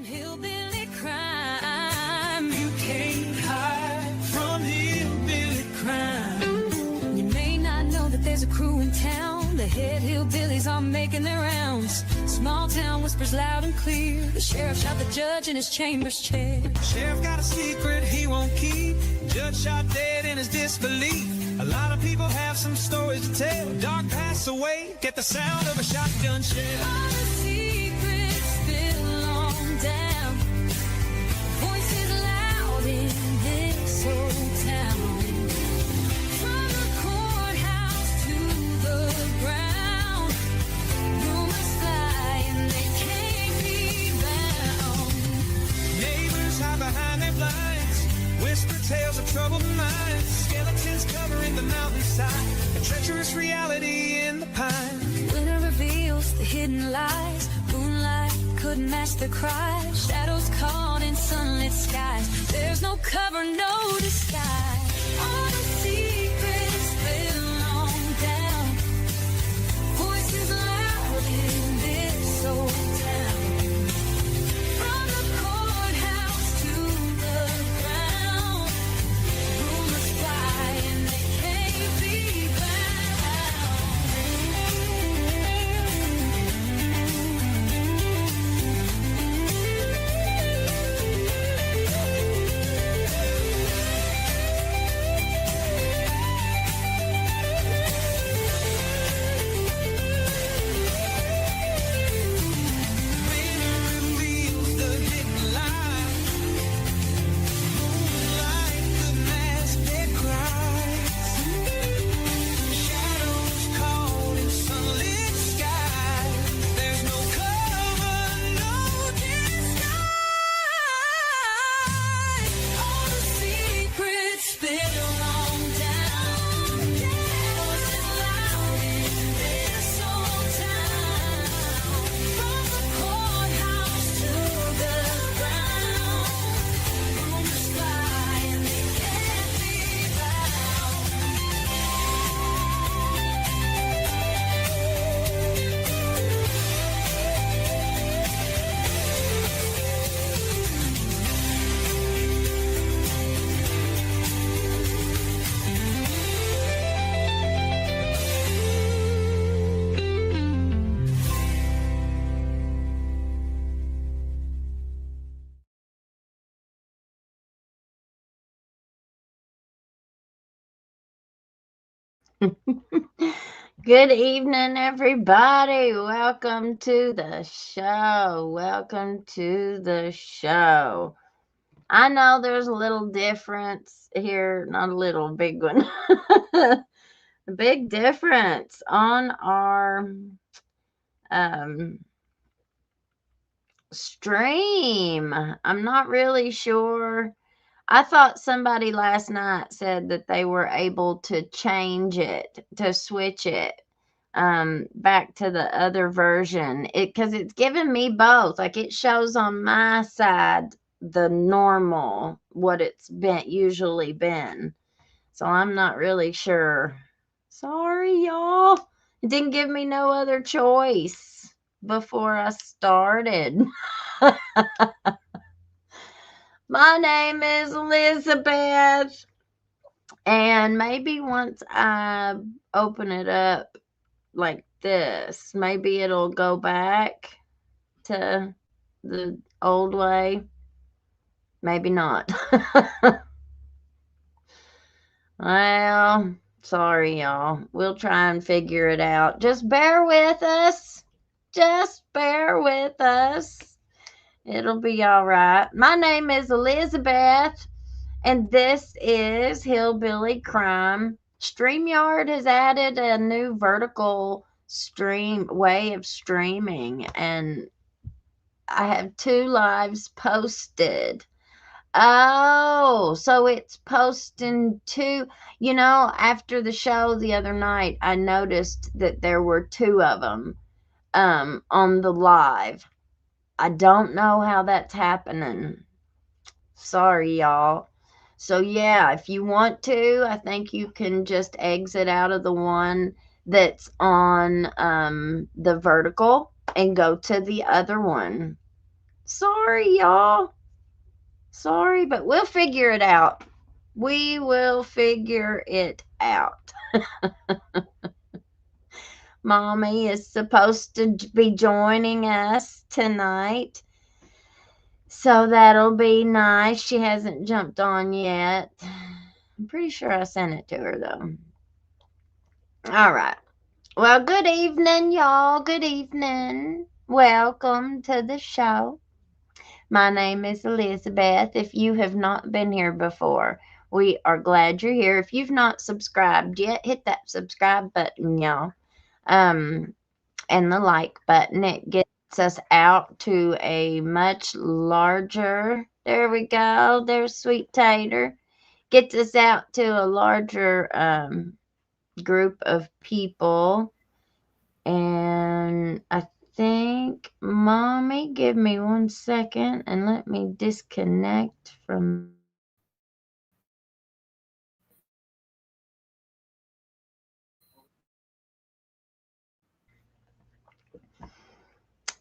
from hillbilly crime. You can't hide from hillbilly crime. You may not know that there's a crew in town. The head hillbillies are making their rounds. Small town whispers loud and clear. The sheriff shot the judge in his chambers chair. Sheriff got a secret he won't keep. Judge shot dead in his disbelief. A lot of people have some stories to tell. Dog passed away, get the sound of a shotgun shell. All the secrets spill on down. Voices loud in this old town. From the courthouse to the ground. Rumors fly and they can't be bound. Neighbors hide behind their blinds. Whisper tales of troubled minds. Skeletons covering the mountainside. A treacherous reality in the pines. Winter reveals the hidden lies. Moonlight couldn't match the cries. Shadows caught in sunlit skies. There's no cover, no disguise. All the secrets spill on down. Voices loud in this old town. From the courthouse to the ground. Rumors fly and they can't be Good evening, everybody. Welcome to the show. Welcome to the show. I know there's a little difference here, not a little, big one. A big difference on our stream. I'm not really sure. I thought somebody last night said that they were able to change it, to switch it back to the other version. Because it's giving me both. Like, it shows on my side the normal, what it's been usually been. So I'm not really sure. Sorry, y'all. It didn't give me no other choice before I started. My name is Elizabeth, and maybe once I open it up like this, maybe it'll go back to the old way. Maybe not. Well, sorry, y'all. We'll try and figure it out. Just bear with us. Just bear with us. It'll be all right. My name is Elizabeth, and this is Hillbilly Crime. StreamYard has added a new vertical way of streaming, and I have 2 lives posted. Oh, so it's posting 2. You know, after the show the other night, I noticed that there were 2 of them on the live. I don't know how that's happening. Sorry, y'all. So, yeah, if you want to, I think you can just exit out of the one that's on the vertical and go to the other one. Sorry, y'all. Sorry, but we'll figure it out. We will figure it out. Mommy is supposed to be joining us tonight. So that'll be nice. She hasn't jumped on yet. I'm pretty sure I sent it to her though. All right. Well, good evening, y'all. Good evening. Welcome to the show. My name is Elizabeth. If you have not been here before, we are glad you're here. If you've not subscribed yet, hit that subscribe button, y'all. And the like button. It gets us out to a much larger, there we go. There's Sweet Tater. Gets us out to a larger group of people. And I think, Mommy, give me 1 second and let me disconnect from.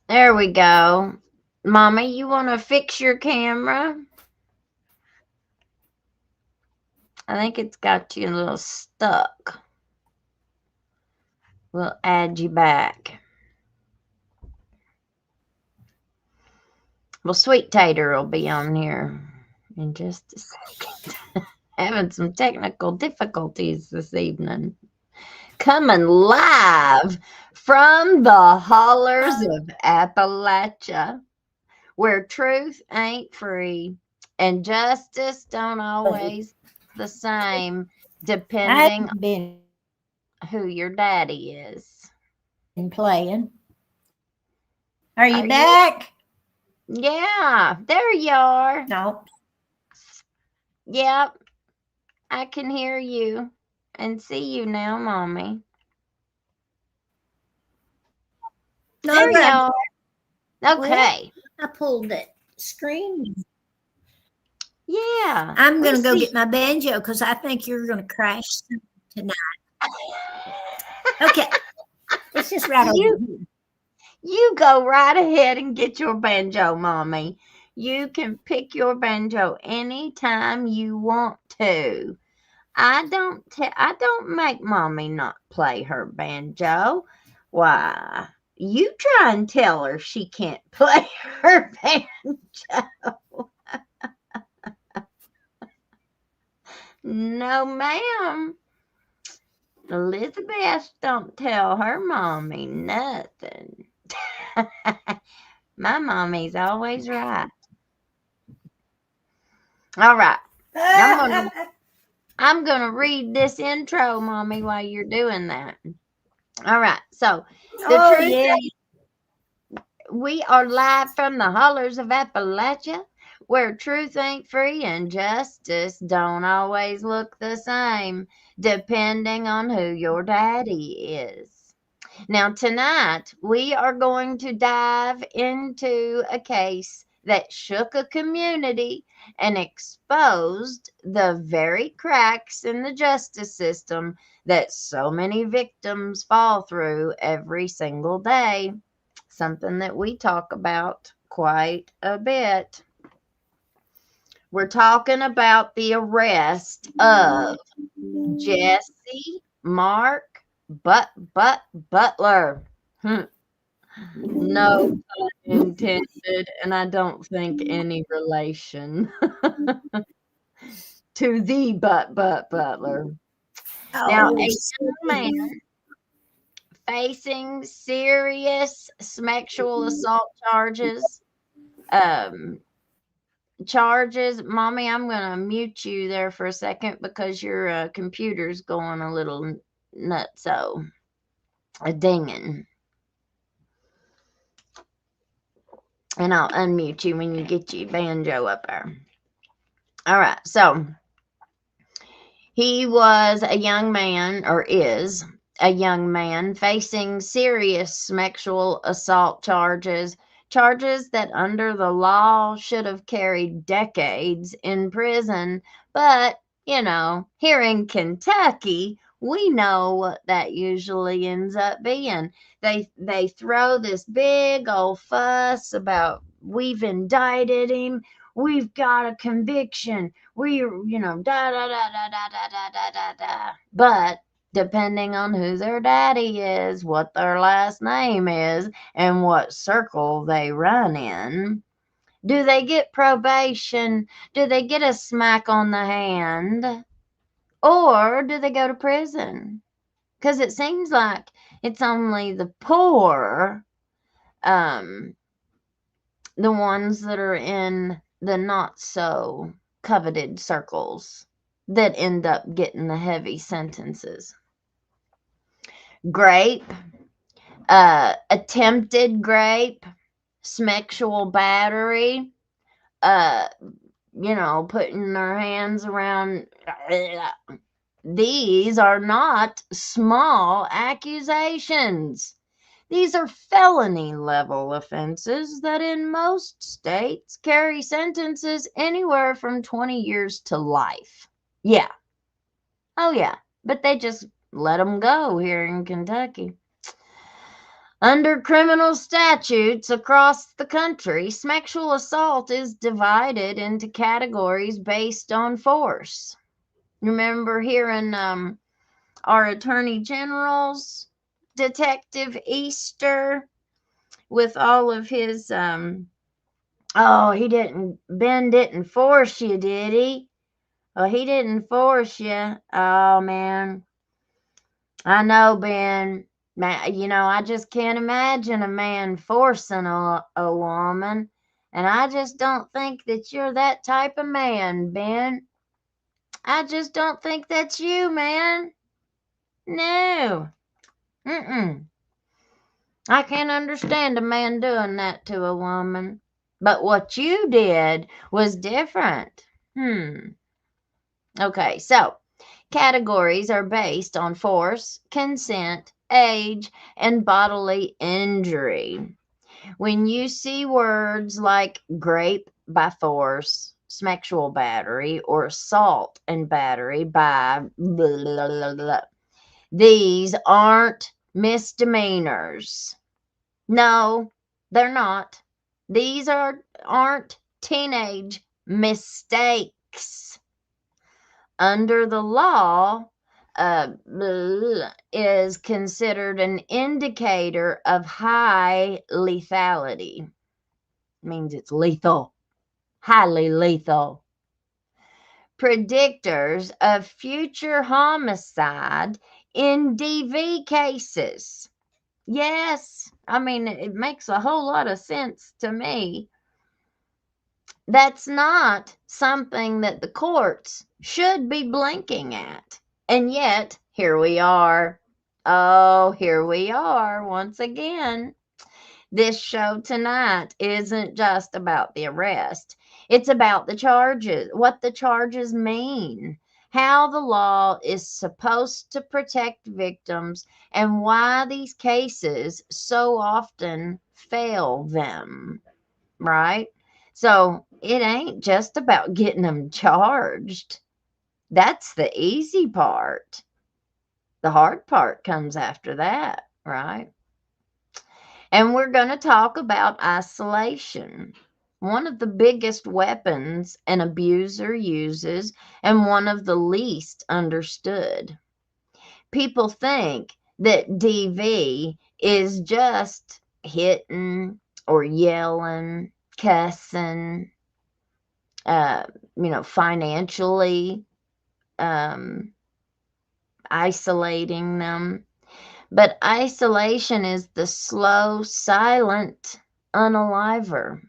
There we go. Mommy, you want to fix your camera? I think it's got you a little stuck. We'll add you back. Well, Sweet Tater will be on here in just a second. Having some technical difficulties this evening. Coming live from the hollers of Appalachia, where truth ain't free and justice don't always the same, depending I've been on who your daddy is. playing. Are you Are back? Yeah, there you are. No. Yep, I can hear you and see you now, Mommy. No, There you right. are. Okay. I pulled that screen. Yeah. I'm going to go see. get my banjo because I think you're going to crash tonight. Okay. It's just right over here. You go right ahead and get your banjo, Mommy. You can pick your banjo anytime you want to. I don't make Mommy not play her banjo. Why, you try and tell her she can't play her banjo. No, ma'am. Elizabeth don't tell her mommy nothing. My mommy's always right. All right. I'm gonna read this intro, Mommy, while you're doing that. All right. So the truth is, we are live from the hollers of Appalachia, where truth ain't free and justice don't always look the same, depending on who your daddy is. Now, tonight, we are going to dive into a case that shook a community and exposed the very cracks in the justice system that so many victims fall through every single day. Something that we talk about quite a bit. We're talking about the arrest of Jesse Mark Butler. No pun intended, and I don't think any relation to the Butler. Now, a young man facing serious sexual assault charges. Mommy, I'm gonna mute you there for a second because your computer's going a little nutso, a dinging. And I'll unmute you when you get your banjo up there. All right, so he was a young man, or is a young man, facing serious sexual assault charges that under the law should have carried decades in prison. But, here in Kentucky, we know what that usually ends up being. They throw this big old fuss about we've indicted him. We've got a conviction. Da da da da da da da da da da. But depending on who their daddy is, what their last name is, and what circle they run in, do they get probation? Do they get a smack on the hand? Or do they go to prison? Because it seems like it's only the poor, the ones that are in the not so coveted circles, that end up getting the heavy sentences. Grape, attempted grape, sexual battery, putting their hands around. These are not small accusations. These are felony level offenses that in most states carry sentences anywhere from 20 years to life. Yeah. Oh, yeah. But they just let them go here in Kentucky. Under criminal statutes across the country, sexual assault is divided into categories based on force. Remember hearing our Attorney General's Detective Easter with all of his, Ben didn't force you, did he? Well, he didn't force you. Oh, man. I know, Ben. I just can't imagine a man forcing a woman. And I just don't think that you're that type of man, Ben. I just don't think that's you, man. No. I can't understand a man doing that to a woman. But what you did was different. Okay, so categories are based on force, consent, age, and bodily injury. When you see words like grape by force, sexual battery, or assault and battery by blah, blah, blah, blah, these aren't misdemeanors. No, they're not. These aren't teenage mistakes. Under the law, is considered an indicator of high lethality. Means it's lethal, highly lethal. Predictors of future homicide in DV cases. Yes, it makes a whole lot of sense to me. That's not something that the courts should be blinking at. And yet, here we are. Oh, here we are once again. This show tonight isn't just about the arrest. It's about the charges, what the charges mean, how the law is supposed to protect victims, and why these cases so often fail them, right? So it ain't just about getting them charged. That's the easy part. The hard part comes after that, right? And we're going to talk about isolation. One of the biggest weapons an abuser uses, and one of the least understood. People think that DV is just hitting or yelling, cussing, financially isolating them. But isolation is the slow, silent unaliver.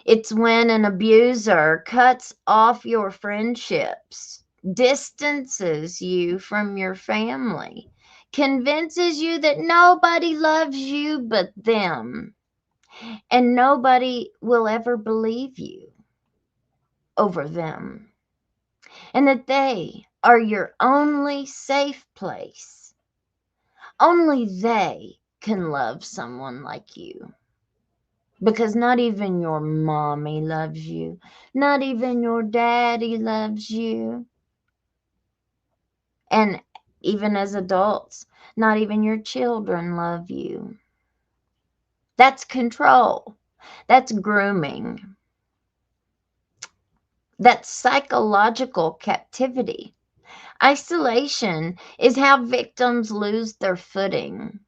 It's when an abuser cuts off your friendships, distances you from your family, convinces you that nobody loves you but them, and nobody will ever believe you over them, and that they are your only safe place. Only they can love someone like you. Because not even your mommy loves you. Not even your daddy loves you. And even as adults, not even your children love you. That's control. That's grooming. That's psychological captivity. Isolation is how victims lose their footing.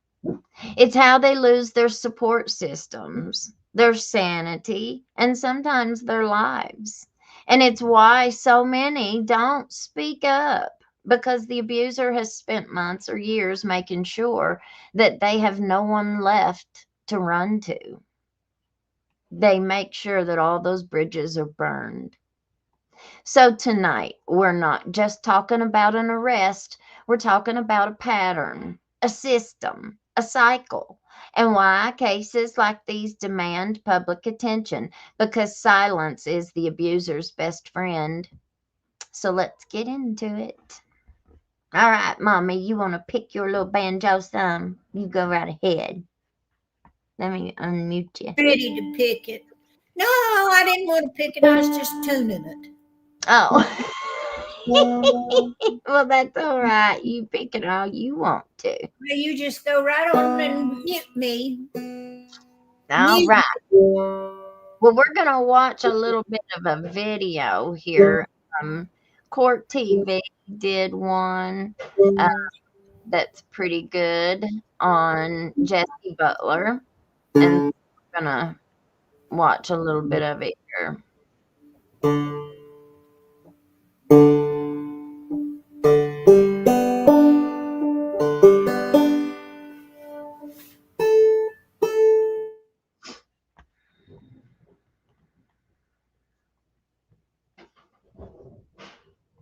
It's how they lose their support systems, their sanity, and sometimes their lives. And it's why so many don't speak up, because the abuser has spent months or years making sure that they have no one left to run to. They make sure that all those bridges are burned. So tonight, we're not just talking about an arrest, we're talking about a pattern, a system, a cycle, and why cases like these demand public attention, because silence is the abuser's best friend. So let's get into it. All right, Mommy, you want to pick your little banjo some? You go right ahead. Let me unmute you. Ready to pick it. No, I didn't want to pick it. I was just tuning it. Oh. Well, that's all right. You pick it all you want to. Well, you just go right on and mute me. All right. Well, we're going to watch a little bit of a video here. Court TV did one that's pretty good on Jesse Butler. And we're going to watch a little bit of it here.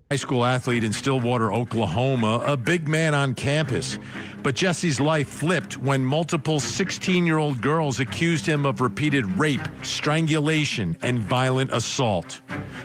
High school athlete in Stillwater, Oklahoma, a big man on campus. But Jesse's life flipped when multiple 16-year-old girls accused him of repeated rape, strangulation, and violent assault.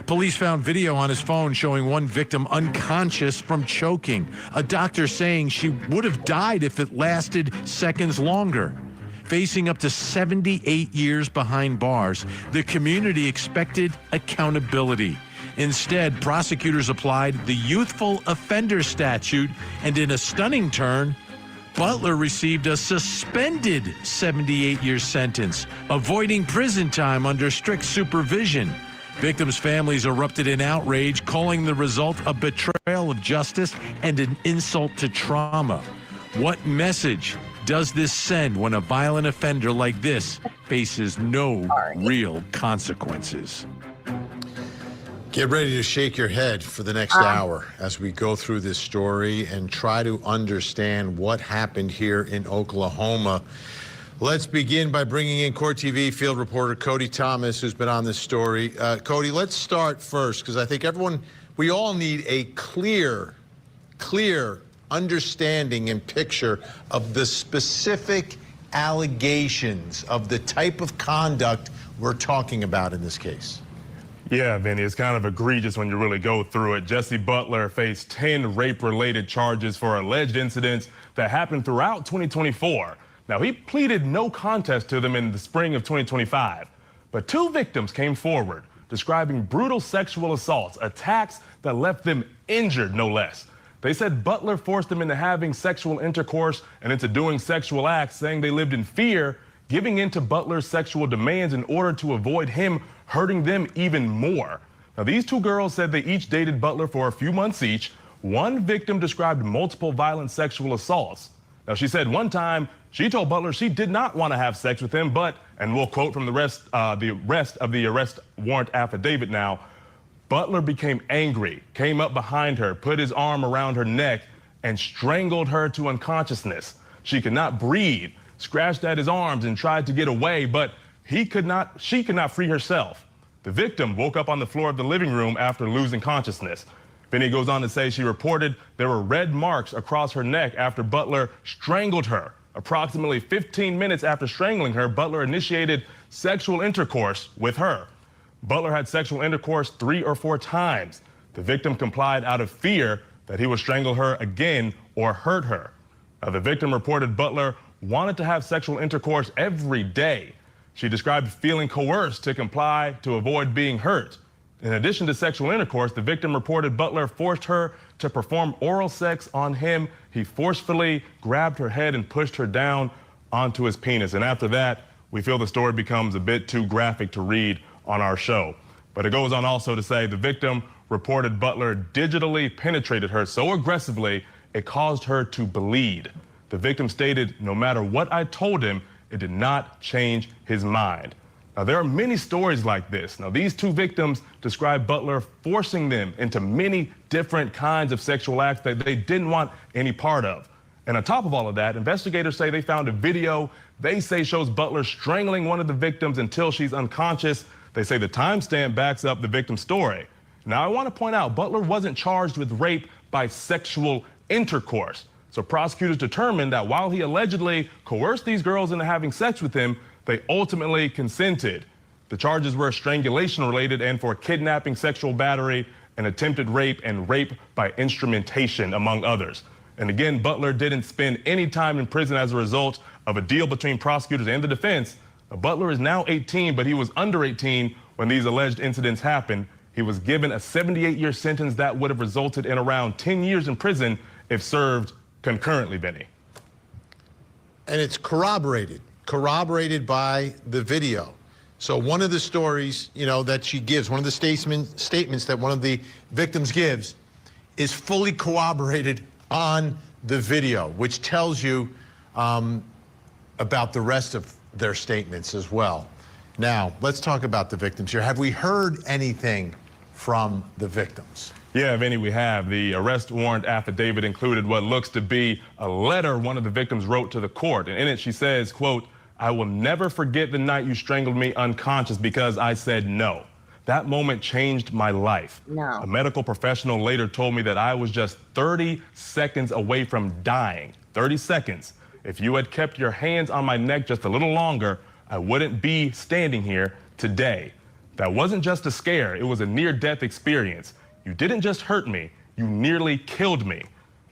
Police found video on his phone showing one victim unconscious from choking, a doctor saying she would have died if it lasted seconds longer. Facing up to 78 years behind bars, the community expected accountability. Instead, prosecutors applied the youthful offender statute, and in a stunning turn, Butler received a suspended 78-year sentence, avoiding prison time under strict supervision. Victims' families erupted in outrage, calling the result a betrayal of justice and an insult to trauma. What message does this send when a violent offender like this faces no real consequences? Get ready to shake your head for the next hour as we go through this story and try to understand what happened here in Oklahoma. Let's begin by bringing in Court TV field reporter Cody Thomas, who's been on this story. Cody, let's start first, because I think we all need a clear understanding and picture of the specific allegations of the type of conduct we're talking about in this case. Yeah, Vinny, it's kind of egregious when you really go through it. Jesse Butler faced 10 rape-related charges for alleged incidents that happened throughout 2024. Now, he pleaded no contest to them in the spring of 2025. But 2 victims came forward describing brutal sexual assaults, attacks that left them injured, no less. They said Butler forced them into having sexual intercourse and into doing sexual acts, saying they lived in fear, giving in to Butler's sexual demands in order to avoid him hurting them even more. Now, these 2 girls said they each dated Butler for a few months each. One victim described multiple violent sexual assaults. Now, she said one time she told Butler she did not want to have sex with him, but, and we'll quote from the rest of the arrest warrant affidavit now, Butler became angry, came up behind her, put his arm around her neck, and strangled her to unconsciousness. She could not breathe, scratched at his arms and tried to get away, but she could not free herself. The victim woke up on the floor of the living room after losing consciousness. Benny goes on to say she reported there were red marks across her neck after Butler strangled her. Approximately 15 minutes after strangling her, Butler initiated sexual intercourse with her. Butler had sexual intercourse 3 or 4 times. The victim complied out of fear that he would strangle her again or hurt her. Now, the victim reported Butler wanted to have sexual intercourse every day. She described feeling coerced to comply to avoid being hurt. In addition to sexual intercourse, the victim reported Butler forced her to perform oral sex on him. He forcefully grabbed her head and pushed her down onto his penis. And after that, We feel the story becomes a bit too graphic to read on our show. But it goes on also to say the victim reported Butler digitally penetrated her so aggressively it caused her to bleed. The victim stated, "No matter what I told him, it did not change his mind." Now, there are many stories like this. Now, these two victims describe Butler forcing them into many different kinds of sexual acts that they didn't want any part of. And on top of all of that, investigators say they found a video they say shows Butler strangling one of the victims until she's unconscious. They say the timestamp backs up the victim's story. Now, I want to point out, Butler wasn't charged with rape by sexual intercourse. So prosecutors determined that while he allegedly coerced these girls into having sex with him, they ultimately consented. The charges were strangulation related and for kidnapping, sexual battery, and attempted rape and rape by instrumentation, among others. And again, Butler didn't spend any time in prison as a result of a deal between prosecutors and the defense. Butler is now 18, but he was under 18 when these alleged incidents happened. He was given a 78-year sentence that would have resulted in around 10 years in prison if served concurrently, Benny. And it's corroborated by the video. So one of the stories, that she gives, one of the statements that one of the victims gives is fully corroborated on the video, which tells you about the rest of their statements as well. Now, let's talk about the victims here. Have we heard anything from the victims? Yeah, Vinny, we have. The arrest warrant affidavit included what looks to be a letter one of the victims wrote to the court. And in it, she says, quote, "I will never forget the night you strangled me unconscious because I said no. That moment changed my life. No. A medical professional later told me that I was just 30 seconds away from dying. 30 seconds. If you had kept your hands on my neck just a little longer, I wouldn't be standing here today. That wasn't just a scare. It was a near-death experience. You didn't just hurt me. You nearly killed me.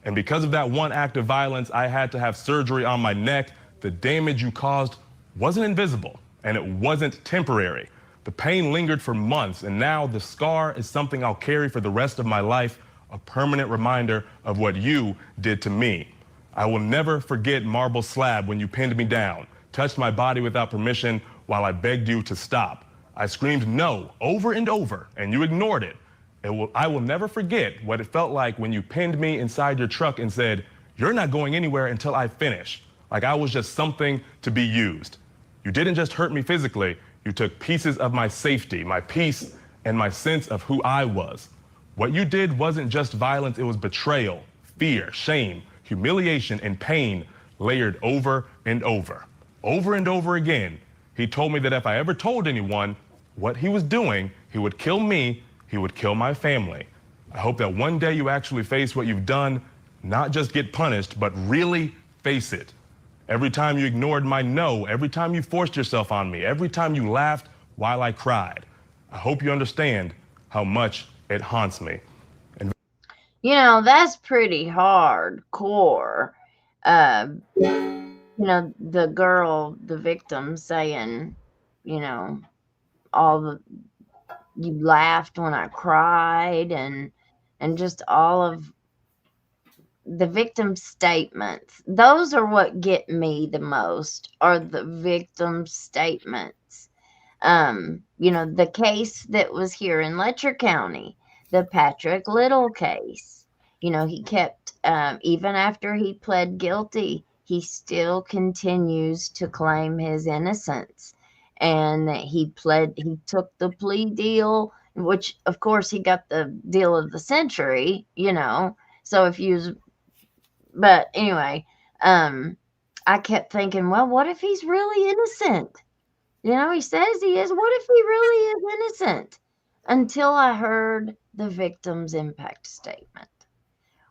And because of that one act of violence, I had to have surgery on my neck. The damage you caused wasn't invisible, and it wasn't temporary. The pain lingered for months, and now the scar is something I'll carry for the rest of my life, a permanent reminder of what you did to me. I will never forget marble slab when you pinned me down, touched my body without permission while I begged you to stop. I screamed no over and over, and you ignored it. I will never forget what it felt like when you pinned me inside your truck and said, 'You're not going anywhere until I finish,' like I was just something to be used. You didn't just hurt me physically, you took pieces of my safety, my peace, and my sense of who I was. What you did wasn't just violence, it was betrayal, fear, shame, humiliation, and pain layered over and over. Over and over again, he told me that if I ever told anyone what he was doing, he would kill me, he would kill my family. I hope that one day you actually face what you've done, not just get punished, but really face it. Every time you ignored my no, every time you forced yourself on me, every time you laughed while I cried. I hope you understand how much it haunts me." That's pretty hardcore. The girl, the victim saying, you laughed when I cried, and just all of the victim's statements. Those are what get me the most, are the victim's statements. The case that was here in Letcher County, the Patrick Little case, he kept, even after he pled guilty, he still continues to claim his innocence. And he took the plea deal, which of course he got the deal of the century, so but anyway, I kept thinking, well, what if he's really innocent? He says he is. What if he really is innocent? Until I heard the victim's impact statement.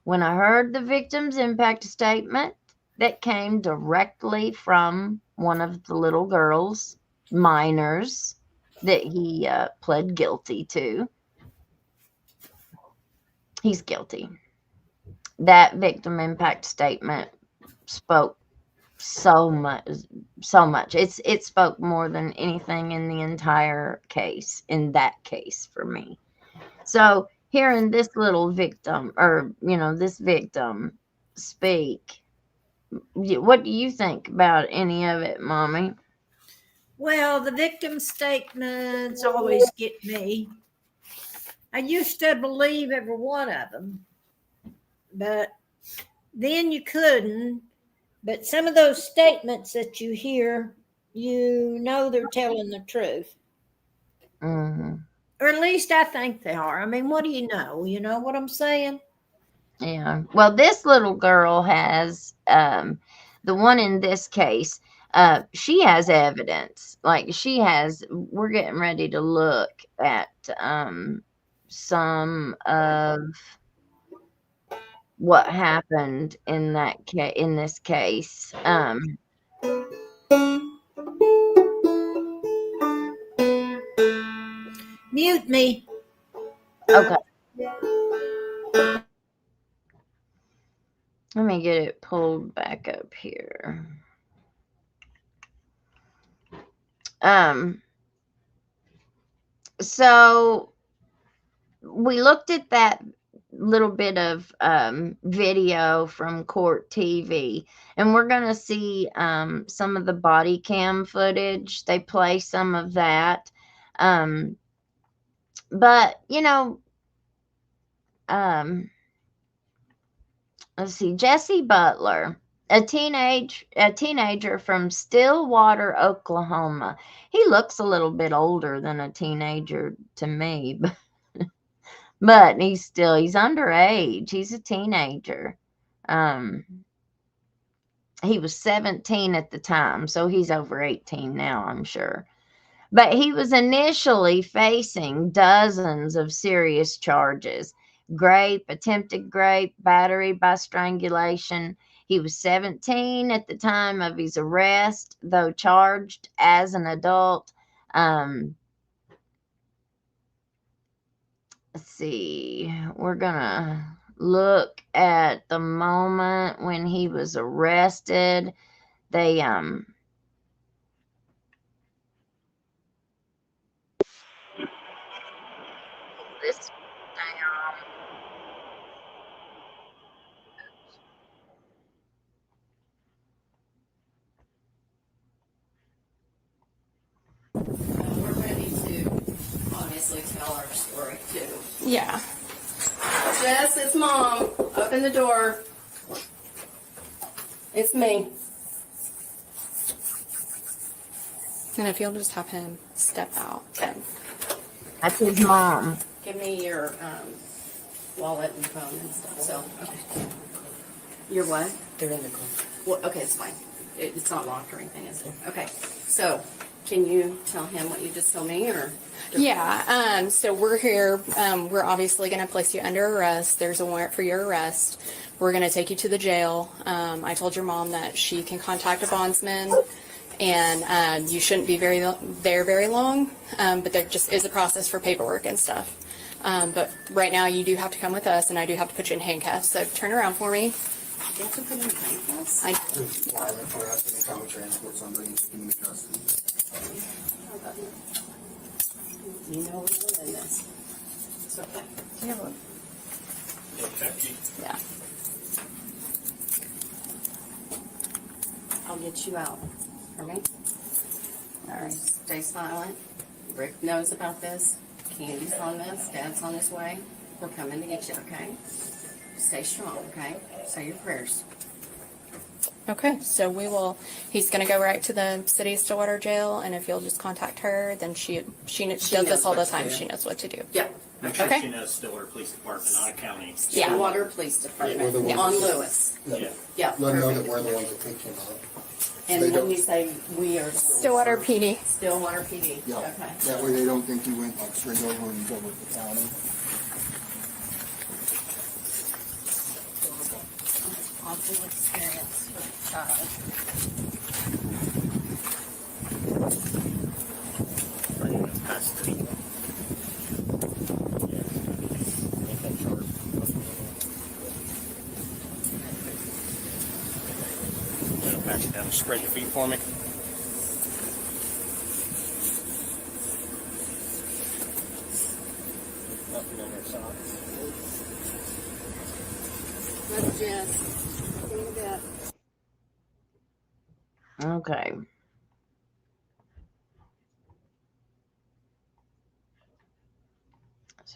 When I heard the victim's impact statement that came directly from one of the little girls, minors, that he pled guilty to, he's guilty. That victim impact statement spoke so much. It spoke more than anything in the entire case, in that case for me. So hearing this little victim, or this victim speak, what do you think about any of it, Mommy? Well, the victim statements always get me. I used to believe every one of them, but then you couldn't. But some of those statements that you hear, you know they're telling the truth. Mm-hmm. Or at least I think they are. I mean, what do you know? You know what I'm saying? Yeah. Well, this little girl has the one in this case. She has evidence. Like she has. We're getting ready to look at some of what happened in in this case. Mute me. Okay. Let me get it pulled back up here. So we looked at that little bit of video from court TV, and we're going to see some of the body cam footage. They play some of that. But, you know, let's see, Jesse Butler, a teenager from Stillwater, Oklahoma. He looks a little bit older than a teenager to me, but he's underage. He's a teenager. He was 17 at the time, so he's over 18 now, I'm sure. But he was initially facing dozens of serious charges: attempted rape, battery by strangulation. He was 17 at the time of his arrest, though charged as an adult. Let's see. We're going to look at the moment when he was arrested. They, this down. We're ready to honestly tell our story too. Yeah. Jess, it's Mom. Open the door. It's me. And if you'll just have him step out. Then. That's his mom. Give me your wallet and phone and stuff. So, okay. Your what? They're in the car. Well, okay, it's fine. It's not locked or anything, is it? Okay. So, can you tell him what you just told me, or? Yeah. So we're here. We're obviously going to place you under arrest. There's a warrant for your arrest. We're going to take you to the jail. I told your mom that she can contact a bondsman, and you shouldn't be very long. But there just is a process for paperwork and stuff. But right now you do have to come with us, and I do have to put you in handcuffs. So turn around for me. You have to put in handcuffs? Violent harassment, common transport, somebody in the custody. You know we're doing this. It's okay. Yeah. I'll get you out. For me? Alright, stay silent. Rick knows about this. Candy's on this. Dad's on his way. We're coming to get you, okay? Stay strong, okay? Say your prayers. Okay. So we will. He's going to go right to the city of Stillwater jail, and if you'll just contact her, then she does this all the time. She knows what to do. Yeah. Make sure Okay. she knows Stillwater Police Department, not a county. Yeah. Stillwater Police Department. Yeah. On Lewis. Yeah. Yeah. Let them know that perfect. we're the ones that picked him up. And They when don't- you say we are Stillwater PD. Stillwater PD. Yeah. Okay. That way they don't think he went like straight over and he's over at the county. Awful experience with a child. Pass it down, spread your feet for me. Nothing on their socks. That's Jess. See you in a bit. Okay.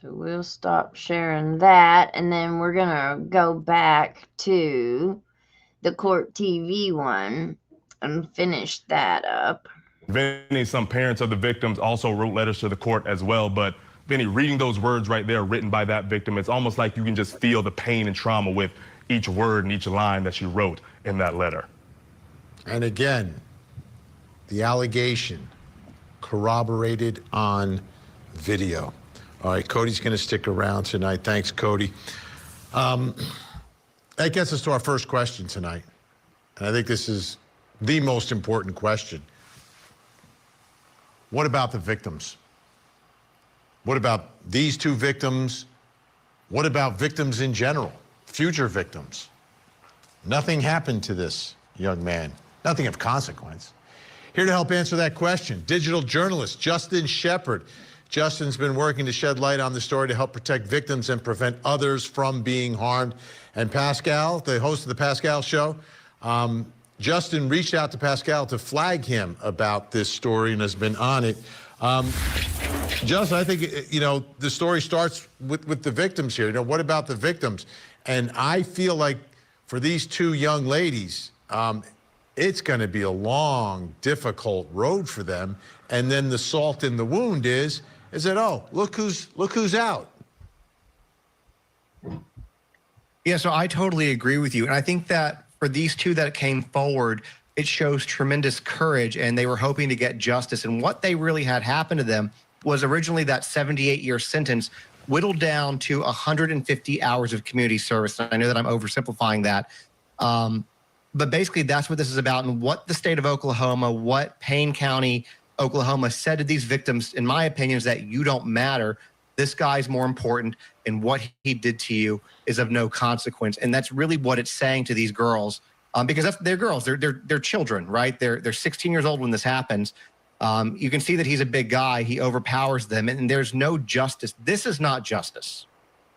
So we'll stop sharing that, and then we're gonna go back to the court TV one and finish that up. Vinny, some parents of the victims also wrote letters to the court as well. But Vinny, reading those words right there written by that victim, it's almost like you can just feel the pain and trauma with each word and each line that she wrote in that letter. And again, the allegation corroborated on video. All right, Cody's going to stick around tonight. Thanks, Cody. That gets us to our first question tonight. And I think this is the most important question. What about the victims? What about these two victims? What about victims in general, future victims? Nothing happened to this young man, nothing of consequence. Here to help answer that question, digital journalist Justin Shepard. Justin's been working to shed light on the story to help protect victims and prevent others from being harmed. And Pascal, the host of the Pascal Show, Justin reached out to Pascal to flag him about this story and has been on it. Justin, I think, you know, the story starts with the victims here. You know, what about the victims? And I feel like for these two young ladies, it's going to be a long, difficult road for them. And then the salt in the wound is that, oh, look who's out. Yeah, so I totally agree with you. And I think that for these two that came forward, it shows tremendous courage, and they were hoping to get justice. And what they really had happen to them was originally that 78-year sentence whittled down to 150 hours of community service. And I know that I'm oversimplifying that. But basically, that's what this is about, and what the state of Oklahoma, what Payne County, Oklahoma said to these victims, in my opinion, is that you don't matter. This guy's more important, and what he did to you is of no consequence. And that's really what it's saying to these girls, because they're girls, they're children, right? They're 16 years old when this happens. You can see that he's a big guy. He overpowers them, and there's no justice. This is not justice.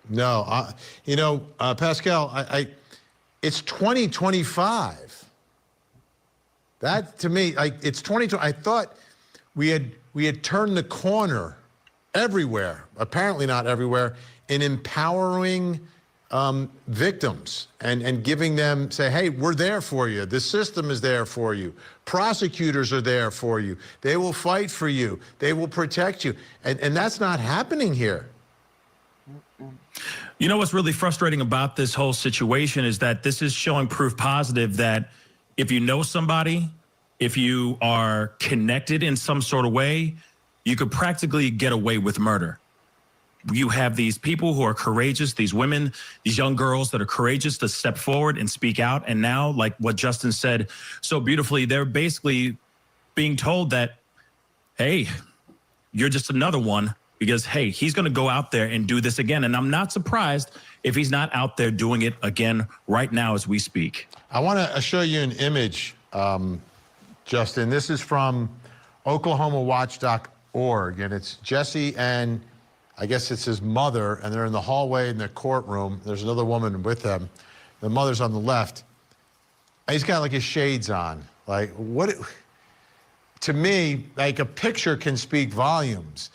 No, you know, Pascal, it's 2025. That to me, it's 2020. I thought we had turned the corner everywhere, apparently not everywhere, in empowering victims and giving them, say, hey, we're there for you. The system is there for you. Prosecutors are there for you. They will fight for you. They will protect you. And that's not happening here. You know what's really frustrating about this whole situation is that this is showing proof positive that if you know somebody, if you are connected in some sort of way, you could practically get away with murder. You have these people who are courageous, these women, these young girls that are courageous to step forward and speak out. And now, like what Justin said so beautifully, they're basically being told that, hey, you're just another one. Because, hey, he's going to go out there and do this again. And I'm not surprised if he's not out there doing it again right now as we speak. I want to show you an image, Justin. This is from OklahomaWatch.org. And it's Jesse and I guess it's his mother. And they're in the hallway in the courtroom. There's another woman with them. The mother's on the left. He's got like his shades on. Like, what? To me, like a picture can speak volumes.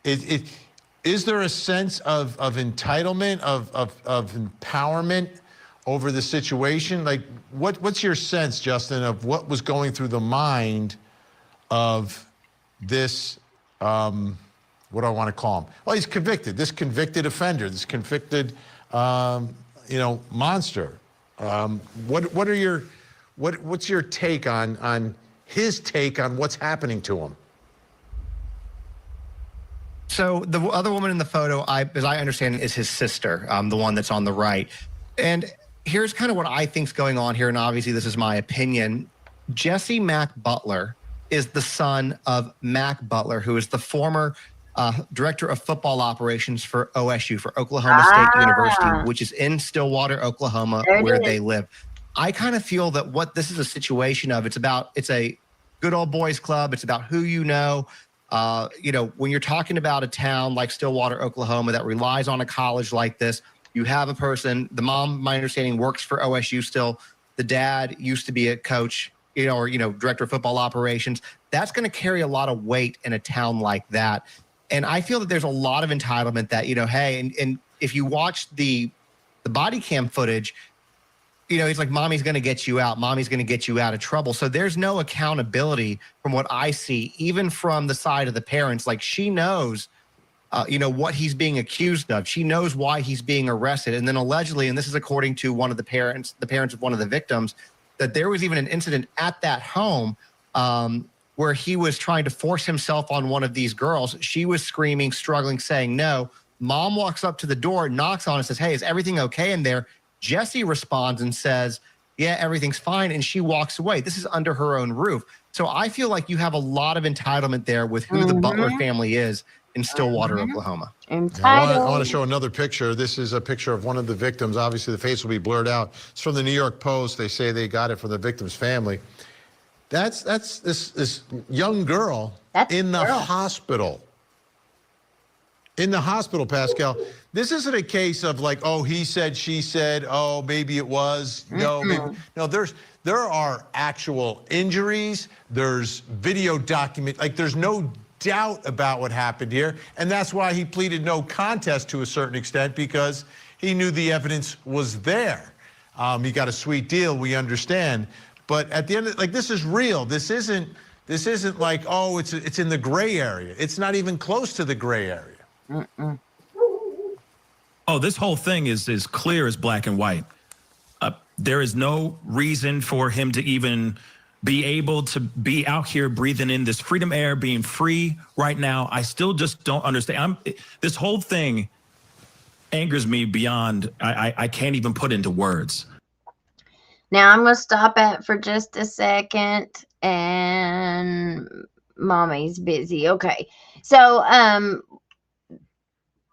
Is there a sense of entitlement, of empowerment over the situation? Like, what's your sense, Justin, of what was going through the mind of this, what do I want to call him? Well, he's convicted, this convicted offender, this convicted, monster. What's your take on his take on what's happening to him? So the other woman in the photo, as I understand it, is his sister, the one that's on the right. And here's kind of what I think's going on here, and obviously this is my opinion. Jesse Mack Butler is the son of Mack Butler, who is the former director of football operations for OSU, for Oklahoma State University, which is in Stillwater, Oklahoma, where they live. I kind of feel that what this is a situation of, it's a good old boys club. It's about who you know. When you're talking about a town like Stillwater, Oklahoma, that relies on a college like this, you have a person, the mom, my understanding, works for OSU still. The dad used to be a coach, director of football operations. That's going to carry a lot of weight in a town like that. And I feel that there's a lot of entitlement that, hey, and if you watch the body cam footage, he's like, mommy's going to get you out. Mommy's going to get you out of trouble. So there's no accountability from what I see, even from the side of the parents. Like, she knows, what he's being accused of. She knows why he's being arrested. And then allegedly, and this is according to one of the parents of one of the victims, that there was even an incident at that home where he was trying to force himself on one of these girls. She was screaming, struggling, saying no. Mom walks up to the door, knocks on it, says, hey, is everything okay in there? Jesse responds and says, yeah, everything's fine. And she walks away. This is under her own roof. So I feel like you have a lot of entitlement there with who the Butler family is in Stillwater, Oklahoma. I want to show another picture. This is a picture of one of the victims. Obviously, the face will be blurred out. It's from the New York Post. They say they got it from the victim's family. That's this young girl in the hospital. In the hospital, Pascal. This isn't a case of like, oh, he said, she said, oh, maybe it was. No, maybe. No, there are actual injuries. There's video document. Like, there's no doubt about what happened here. And that's why he pleaded no contest to a certain extent, because he knew the evidence was there. He got a sweet deal, we understand. But at the end of, like, this is real. This isn't like, oh, it's in the gray area. It's not even close to the gray area. Oh, this whole thing is as clear as black and white. There is no reason for him to even be able to be out here breathing in this freedom air, being free right now. I still just don't understand. This whole thing angers me beyond, I can't even put into words. Now I'm going to stop at for just a second, and mommy's busy. Okay. So,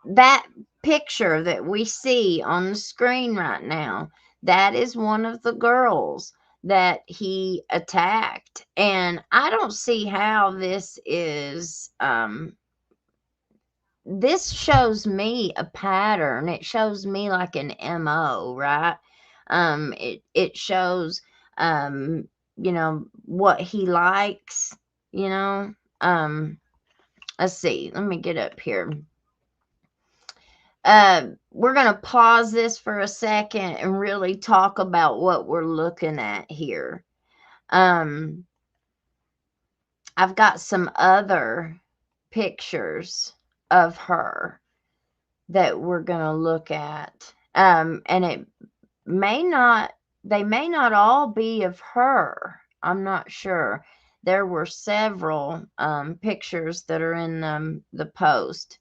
that picture that we see on the screen right now, that is one of the girls that he attacked. And I don't see how this is, this shows me a pattern. It shows me like an MO, right? It shows, what he likes, let's see, let me get up here. We're going to pause this for a second and really talk about what we're looking at here. I've got some other pictures of her that we're going to look at. And they may not all be of her. I'm not sure. There were several pictures that are in the post.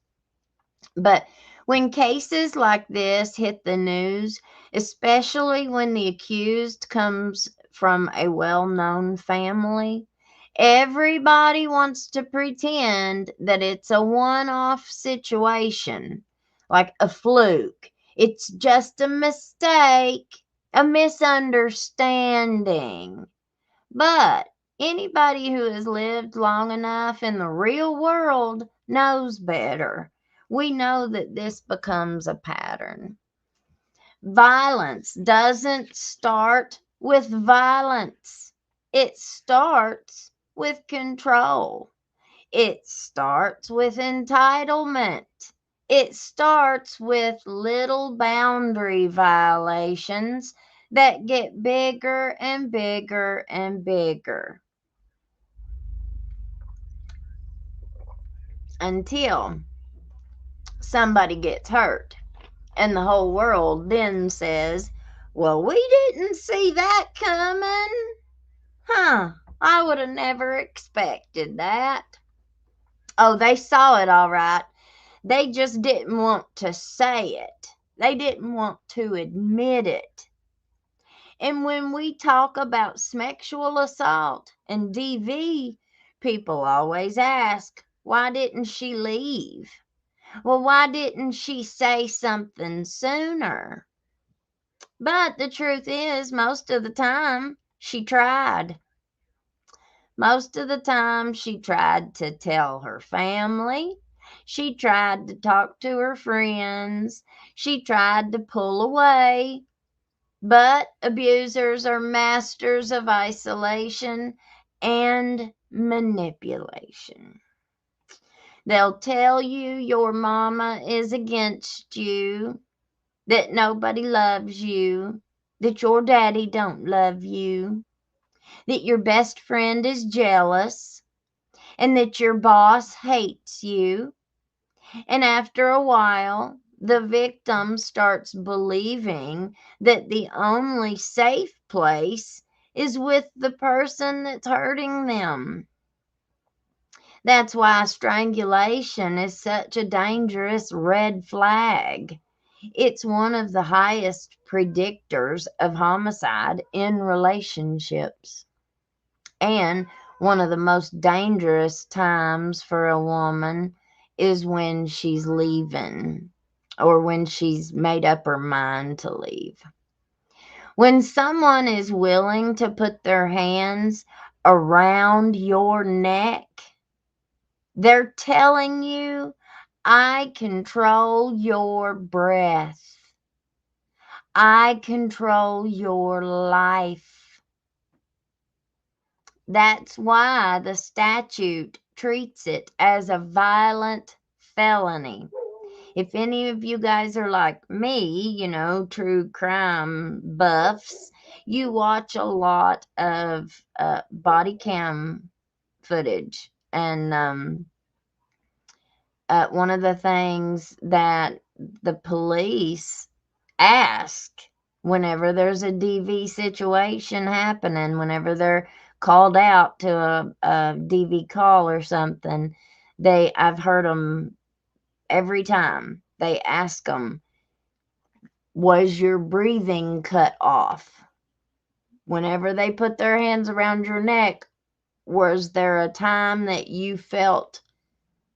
But when cases like this hit the news, especially when the accused comes from a well-known family, everybody wants to pretend that it's a one-off situation, like a fluke. It's just a mistake, a misunderstanding. But anybody who has lived long enough in the real world knows better. We know that this becomes a pattern. Violence doesn't start with violence. It starts with control. It starts with entitlement. It starts with little boundary violations that get bigger and bigger and bigger, until somebody gets hurt, and the whole world then says, well, we didn't see that coming. I would have never expected that. Oh, they saw it all right. They just didn't want to say it. They didn't want to admit it. And when we talk about sexual assault and DV, people always ask, why didn't she leave? Well, why didn't she say something sooner? But the truth is, most of the time, she tried. Most of the time, she tried to tell her family. She tried to talk to her friends. She tried to pull away. But abusers are masters of isolation and manipulation. They'll tell you your mama is against you, that nobody loves you, that your daddy don't love you, that your best friend is jealous, and that your boss hates you. And after a while, the victim starts believing that the only safe place is with the person that's hurting them. That's why strangulation is such a dangerous red flag. It's one of the highest predictors of homicide in relationships, and one of the most dangerous times for a woman is when she's leaving or when she's made up her mind to leave. When someone is willing to put their hands around your neck, they're telling you, I control your breath. I control your life. That's why the statute treats it as a violent felony. If any of you guys are like me, true crime buffs, you watch a lot of body cam footage. And one of the things that the police ask whenever there's a DV situation happening, whenever they're called out to a DV call or something, I've heard them every time. They ask them, was your breathing cut off? Whenever they put their hands around your neck, was there a time that you felt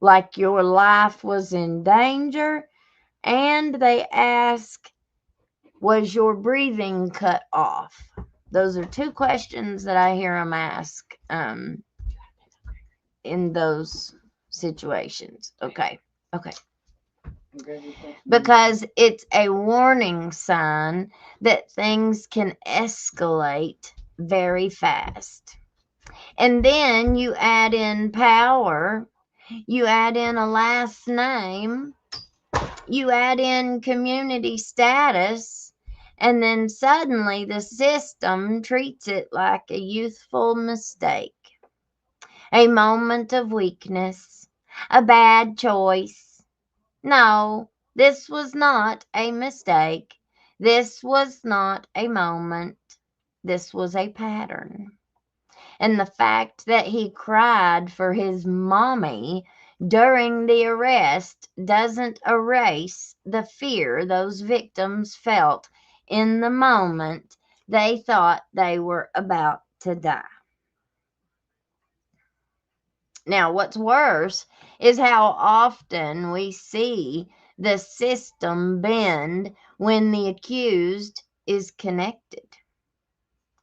like your life was in danger? And they ask, was your breathing cut off? Those are two questions that I hear them ask in those situations. Okay. Because it's a warning sign that things can escalate very fast. And then you add in power, you add in a last name, you add in community status, and then suddenly the system treats it like a youthful mistake, a moment of weakness, a bad choice. No, this was not a mistake. This was not a moment. This was a pattern. And the fact that he cried for his mommy during the arrest doesn't erase the fear those victims felt in the moment they thought they were about to die. Now, what's worse is how often we see the system bend when the accused is connected.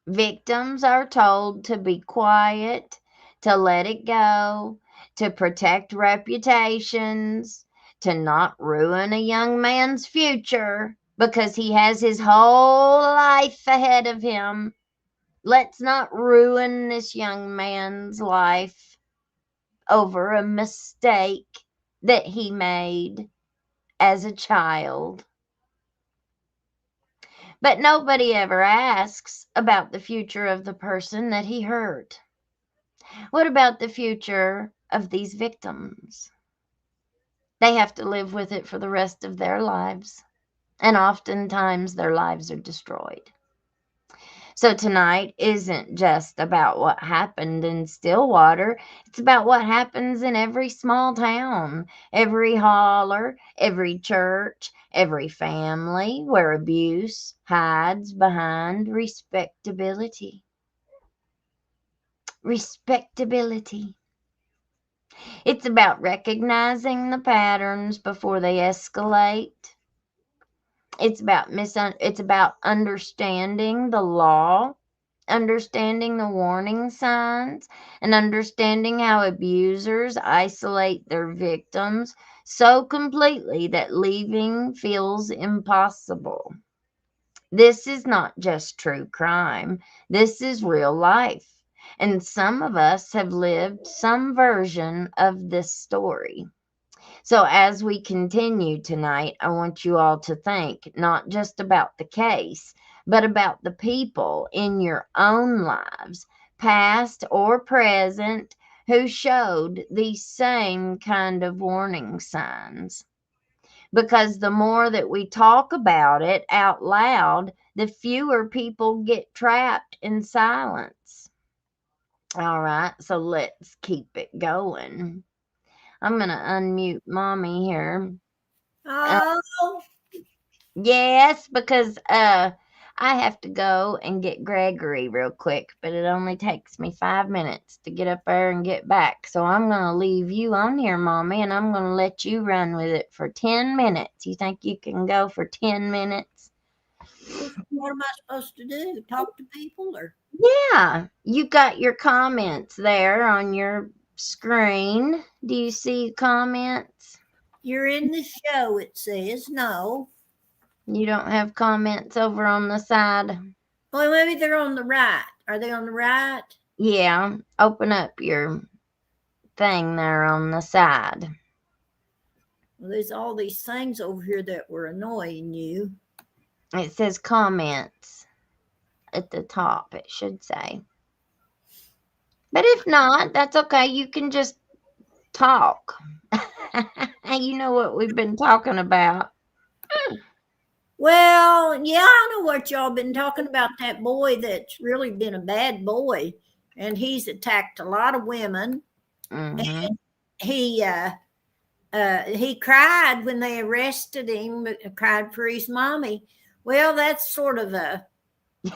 Victims are told to be quiet, to let it go, to protect reputations, to not ruin a young man's future because he has his whole life ahead of him. Let's not ruin this young man's life over a mistake that he made as a child. But nobody ever asks about the future of the person that he hurt. What about the future of these victims? They have to live with it for the rest of their lives, and oftentimes their lives are destroyed. So tonight isn't just about what happened in Stillwater. It's about what happens in every small town, every holler, every church, every family where abuse hides behind respectability. Respectability. It's about recognizing the patterns before they escalate. It's about understanding the law, understanding the warning signs, and understanding how abusers isolate their victims so completely that leaving feels impossible. This is not just true crime. This is real life. And some of us have lived some version of this story. So as we continue tonight, I want you all to think not just about the case, but about the people in your own lives, past or present, who showed these same kind of warning signs. Because the more that we talk about it out loud, the fewer people get trapped in silence. All right, so let's keep it going. I'm going to unmute Mommy here. Oh, Yes, because I have to go and get Gregory real quick, but it only takes me 5 minutes to get up there and get back. So I'm going to leave you on here, Mommy, and I'm going to let you run with it for 10 minutes. You think you can go for 10 minutes? what am I supposed to do? Talk to people or? Yeah, you got your comments there on your screen. Do you see comments? You're in the show, it says. No. You don't have comments over on the side? Well, maybe they're on the right. Are they on the right? Yeah, open up your thing there on the side. Well, there's all these things over here that were annoying you. It says comments at the top, it should say. But if not, that's okay. You can just talk. You know what we've been talking about. Well, yeah, I know what y'all been talking about, that boy that's really been a bad boy. And he's attacked a lot of women. Mm-hmm. And he cried when they arrested him, cried for his mommy. Well, that's sort of a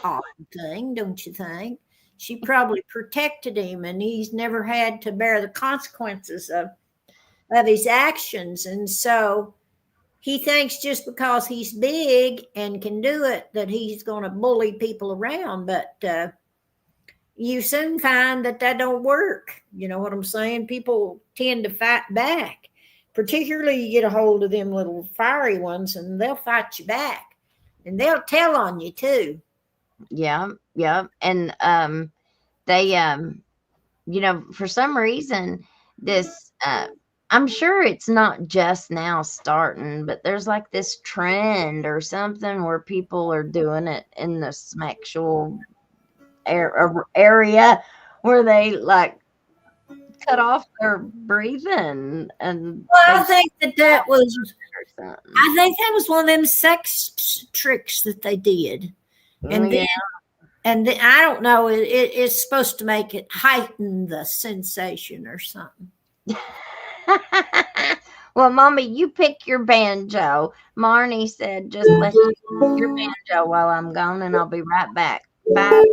odd thing, don't you think? She probably protected him, and he's never had to bear the consequences of his actions. And so he thinks just because he's big and can do it that he's going to bully people around. But you soon find that don't work. You know what I'm saying? People tend to fight back. Particularly you get a hold of them little fiery ones, and they'll fight you back. And they'll tell on you too. Yeah. And they for some reason this I'm sure it's not just now starting, but there's like this trend or something where people are doing it in the sexual area where they like cut off their breathing. And well, I think that was one of them sex tricks that they did. And then I don't know, it's supposed to make it heighten the sensation or something. Well, Mommy, you pick your banjo. Marnie said just let you pick your banjo while I'm gone, and I'll be right back. Bye.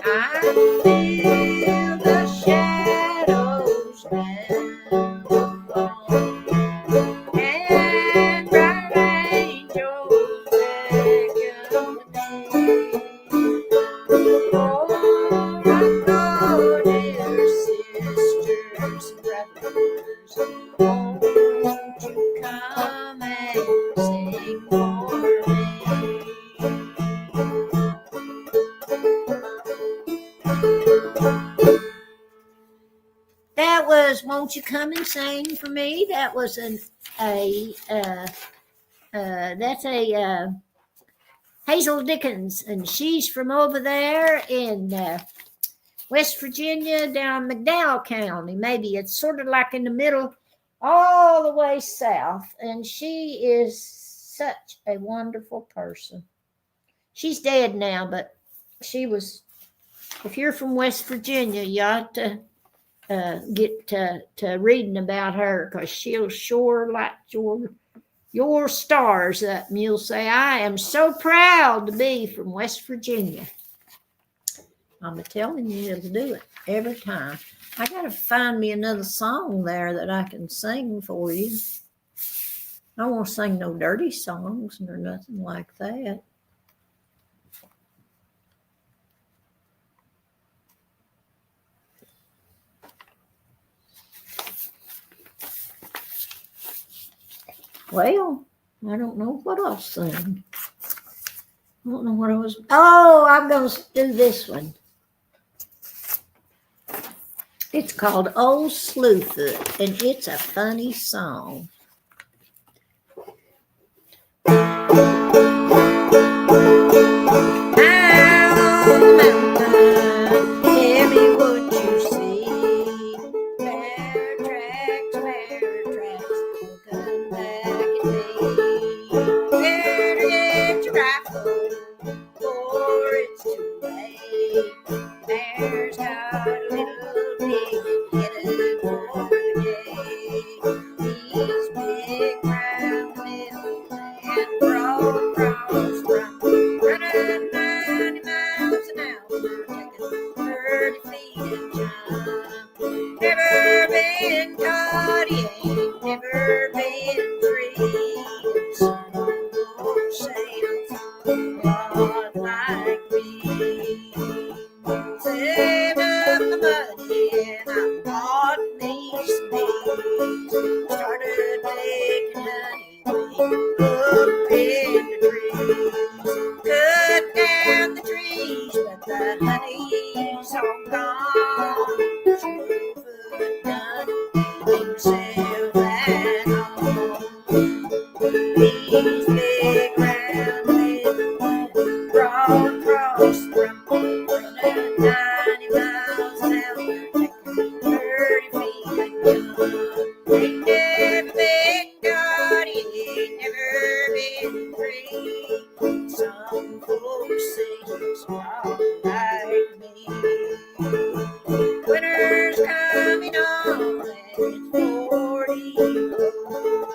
I feel the That was Won't You Come and Sing for Me. That was that's a Hazel Dickens, and she's from over there in West Virginia, down McDowell County. Maybe it's sort of like in the middle, all the way south. And she is such a wonderful person. She's dead now, but she was. If you're from West Virginia, you ought to get to reading about her, because she'll sure light your stars up, and you'll say, I am so proud to be from West Virginia. I'm telling you, it'll do it every time. I got to find me another song there that I can sing for you. I won't sing no dirty songs or nothing like that. Well, I don't know what I'll sing. I don't know what I was. Oh, I'm going to do this one. It's called Old Slewfoot, and it's a funny song. Tell me what you see. Bear tracks, come back at me. Better get your rifle before it's too late. Bear's got a little pig headed for the gate. He's big, round, little, and broad across front, running 90 miles an hour, taking 30 feet and jump. Never been caught, he ain't never been free. Some folks say I'm not like me. Saved up the money and I bought me some bees. Started making honey up in the trees. Cut down the trees, but the honey's all gone. Slewfoot done himself at home. He's big, round, little, broad across the front, running 90 miles an hour, taking 30 feet and jump. Ain't never been caught, he ain't never been free. Some folks say he's not like me. Winter's coming on and it's 40 below.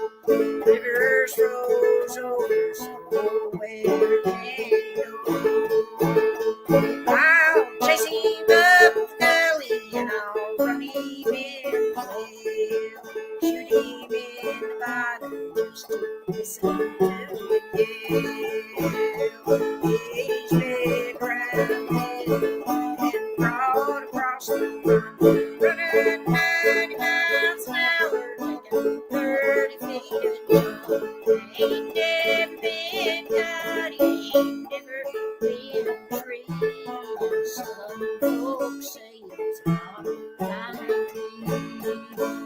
Rivers froze over, so where can you go? I'll chase him up the gully and I'll run him in the tail. Shoot him in the bottom just to listen to him yell. He's big, round, and broad across the front, running 90 miles an hour, taking 30 feet and jump. Ain't never been caught, he ain't never been free. Some folks say it's not like me.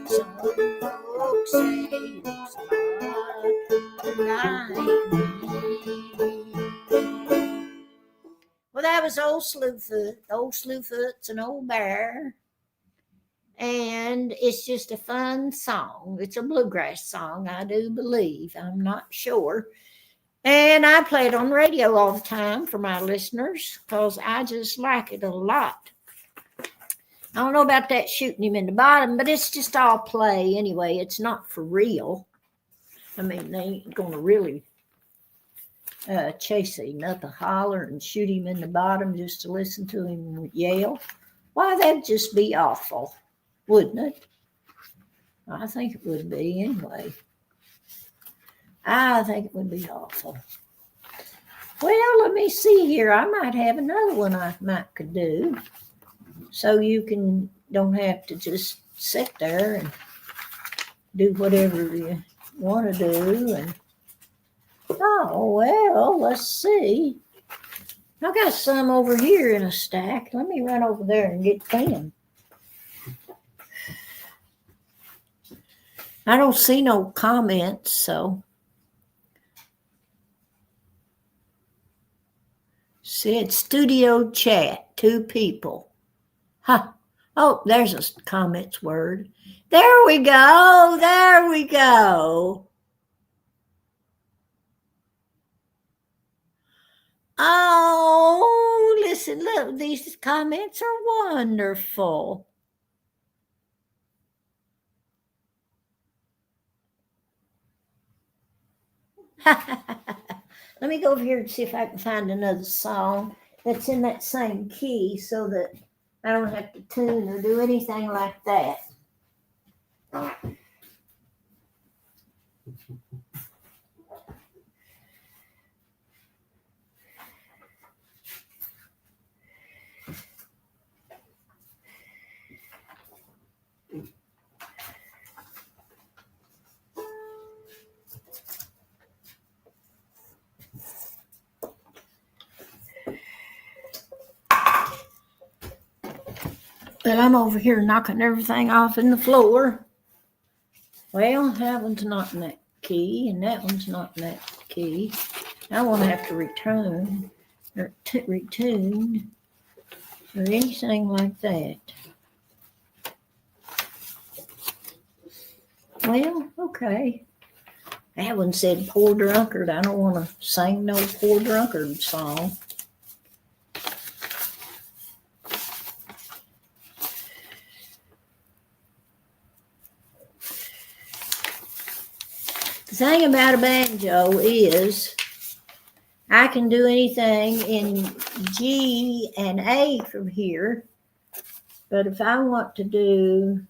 Some folks say it's not like me. Well, that was Old Slewfoot. Old Slewfoot's an old bear. And it's just a fun song. It's a bluegrass song, I do believe. I'm not sure. And I play it on the radio all the time for my listeners because I just like it a lot. I don't know about that shooting him in the bottom, but it's just all play anyway. It's not for real. I mean, they ain't going to really chase him up a holler and shoot him in the bottom just to listen to him yell. Why, that'd just be awful, wouldn't it? I think it would be anyway. I think it would be awful. Well, let me see here. I might have another one I could do. So you don't have to just sit there and do whatever you want to do. And oh, well, let's see. I got some over here in a stack. Let me run over there and get them. I don't see no comments, so. Said studio chat, 2 people. Huh. Oh, there's a comments word. There we go. There we go. Oh, listen, look, these comments are wonderful. Let me go over here and see if I can find another song that's in that same key so that I don't have to tune or do anything like that. But I'm over here knocking everything off in the floor. Well, that one's not in that key, and that one's not in that key. I won't have to return or retune or anything like that. Well, okay. That one said poor drunkard. I don't want to sing no poor drunkard song. The thing about a banjo is I can do anything in G and A from here, but if I want to do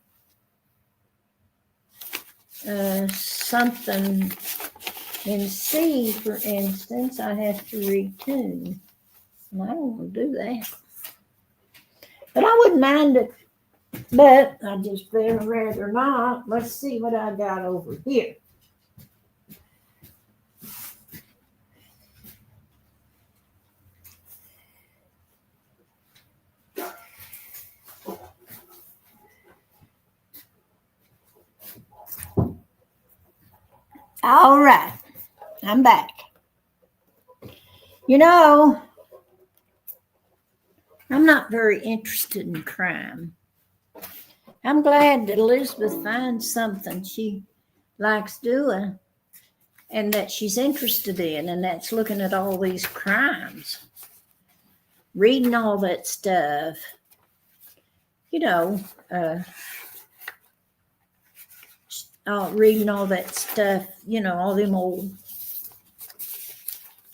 something in C, for instance, I have to retune, and I don't want to do that. But I wouldn't mind it, but I just very rather not. Let's see what I got over here. All right, I'm back. You know, I'm not very interested in crime. I'm glad that Elizabeth finds something she likes doing and that she's interested in, and that's looking at all these crimes, reading all that stuff, you know, reading all that stuff, you know, all them old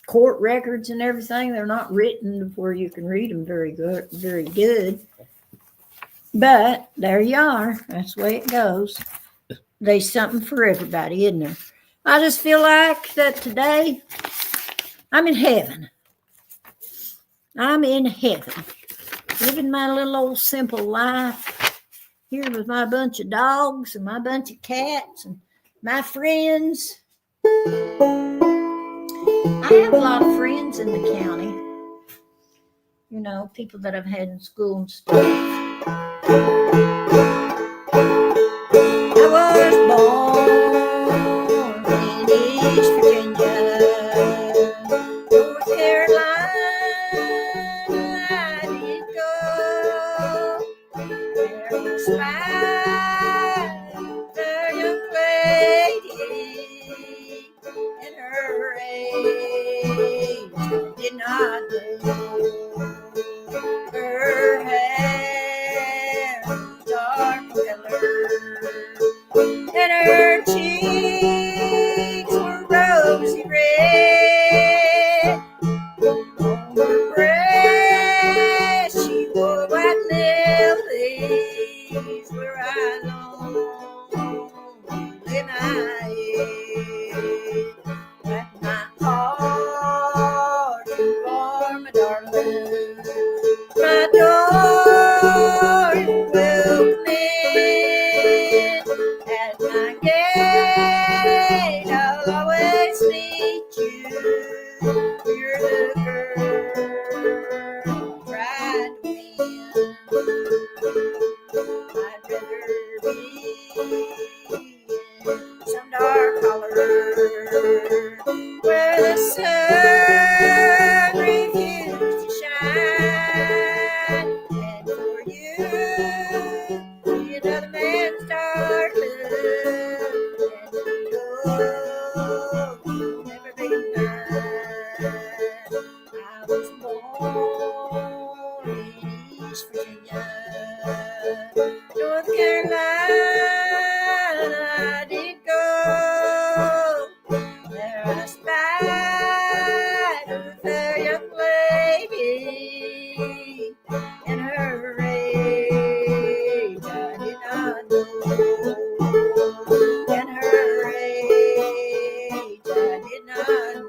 court records and everything. They're not written where you can read them very good. But there you are. That's the way it goes. There's something for everybody, isn't there? I just feel like that today I'm in heaven. I'm in heaven, living my little old simple life here with my bunch of dogs and my bunch of cats and my friends. I have a lot of friends in the county. You know, people that I've had in school and stuff. I was born in East Virginia, North Carolina, I did go. There was a young lady in her age did not know. Her hair was dark color, and her cheeks were rosy red. On her breast she wore white lilies, where I long lay my head. But my heart for my darling, my door welcome in. At my gate I'll always meet you. You're the girl East Virginia, North Carolina, I did go. There I spied a fair young lady, and her age I did not know. And her age I did not know.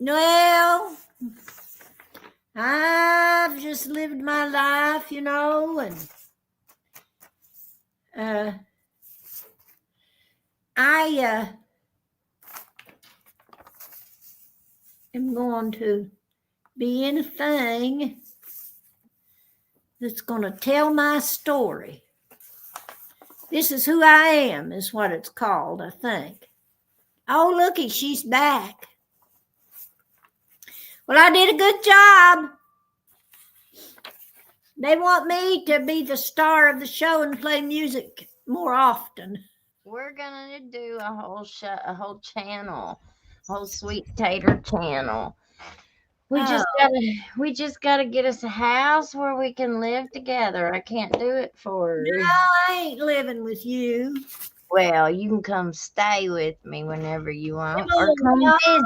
Well, I've just lived my life, and I am going to be anything that's going to tell my story. This is who I am, is what it's called, I think. Oh, looky, she's back. Well, I did a good job. They want me to be the star of the show and play music more often. We're gonna do a whole show, a whole channel, a whole Sweet Tater channel. We just gotta get us a house where we can live together. I can't do it for No, I ain't living with you. Well, you can come stay with me whenever you want, Big or old come dogs. visit.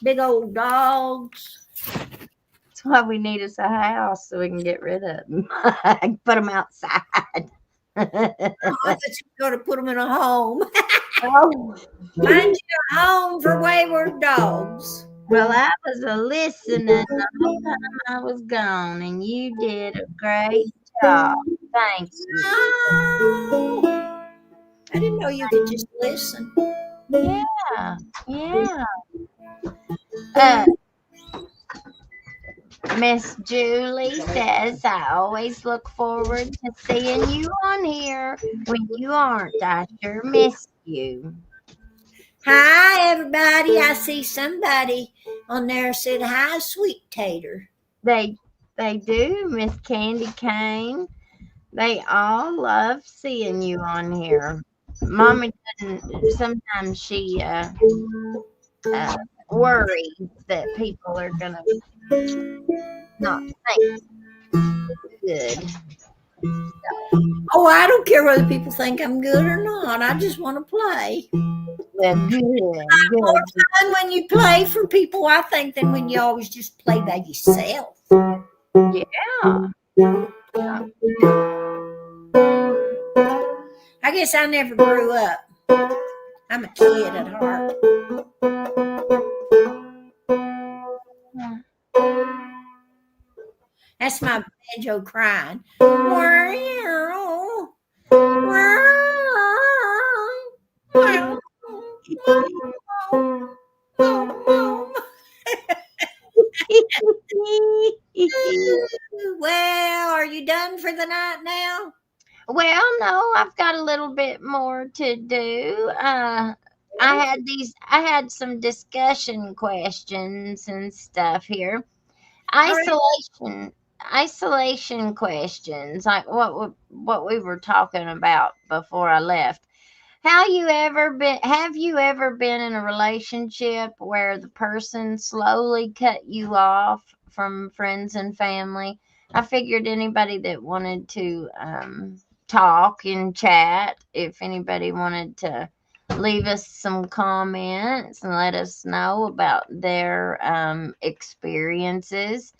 Big old dogs. That's why we need us a house so we can get rid of them. Put them outside. I thought you were going to put them in a home. Oh. Find you a home for wayward dogs. Well, I was listening the whole time I was gone, and you did a great job. Thank you. Oh, I didn't know you could just listen. Yeah. Miss Julie says, I always look forward to seeing you on here. When you aren't, I sure miss you. Hi, everybody. I see somebody on there said, hi, Sweet Tater. They do, Miss Candy Cane. They all love seeing you on here. Mommy doesn't, sometimes she worries that people are going to not think good. Oh, I don't care whether people think I'm good or not. I just want to play. Well, good. More fun when you play for people, I think, than when you always just play by yourself. Yeah. I guess I never grew up. I'm a kid at heart. That's my banjo crying. Well, are you done for the night now? Well, no, I've got a little bit more to do. I had some discussion questions and stuff here. Isolation questions, like what we were talking about before I left. Have you ever been in a relationship where the person slowly cut you off from friends and family? I figured anybody that wanted to talk and chat, if anybody wanted to leave us some comments and let us know about their experiences.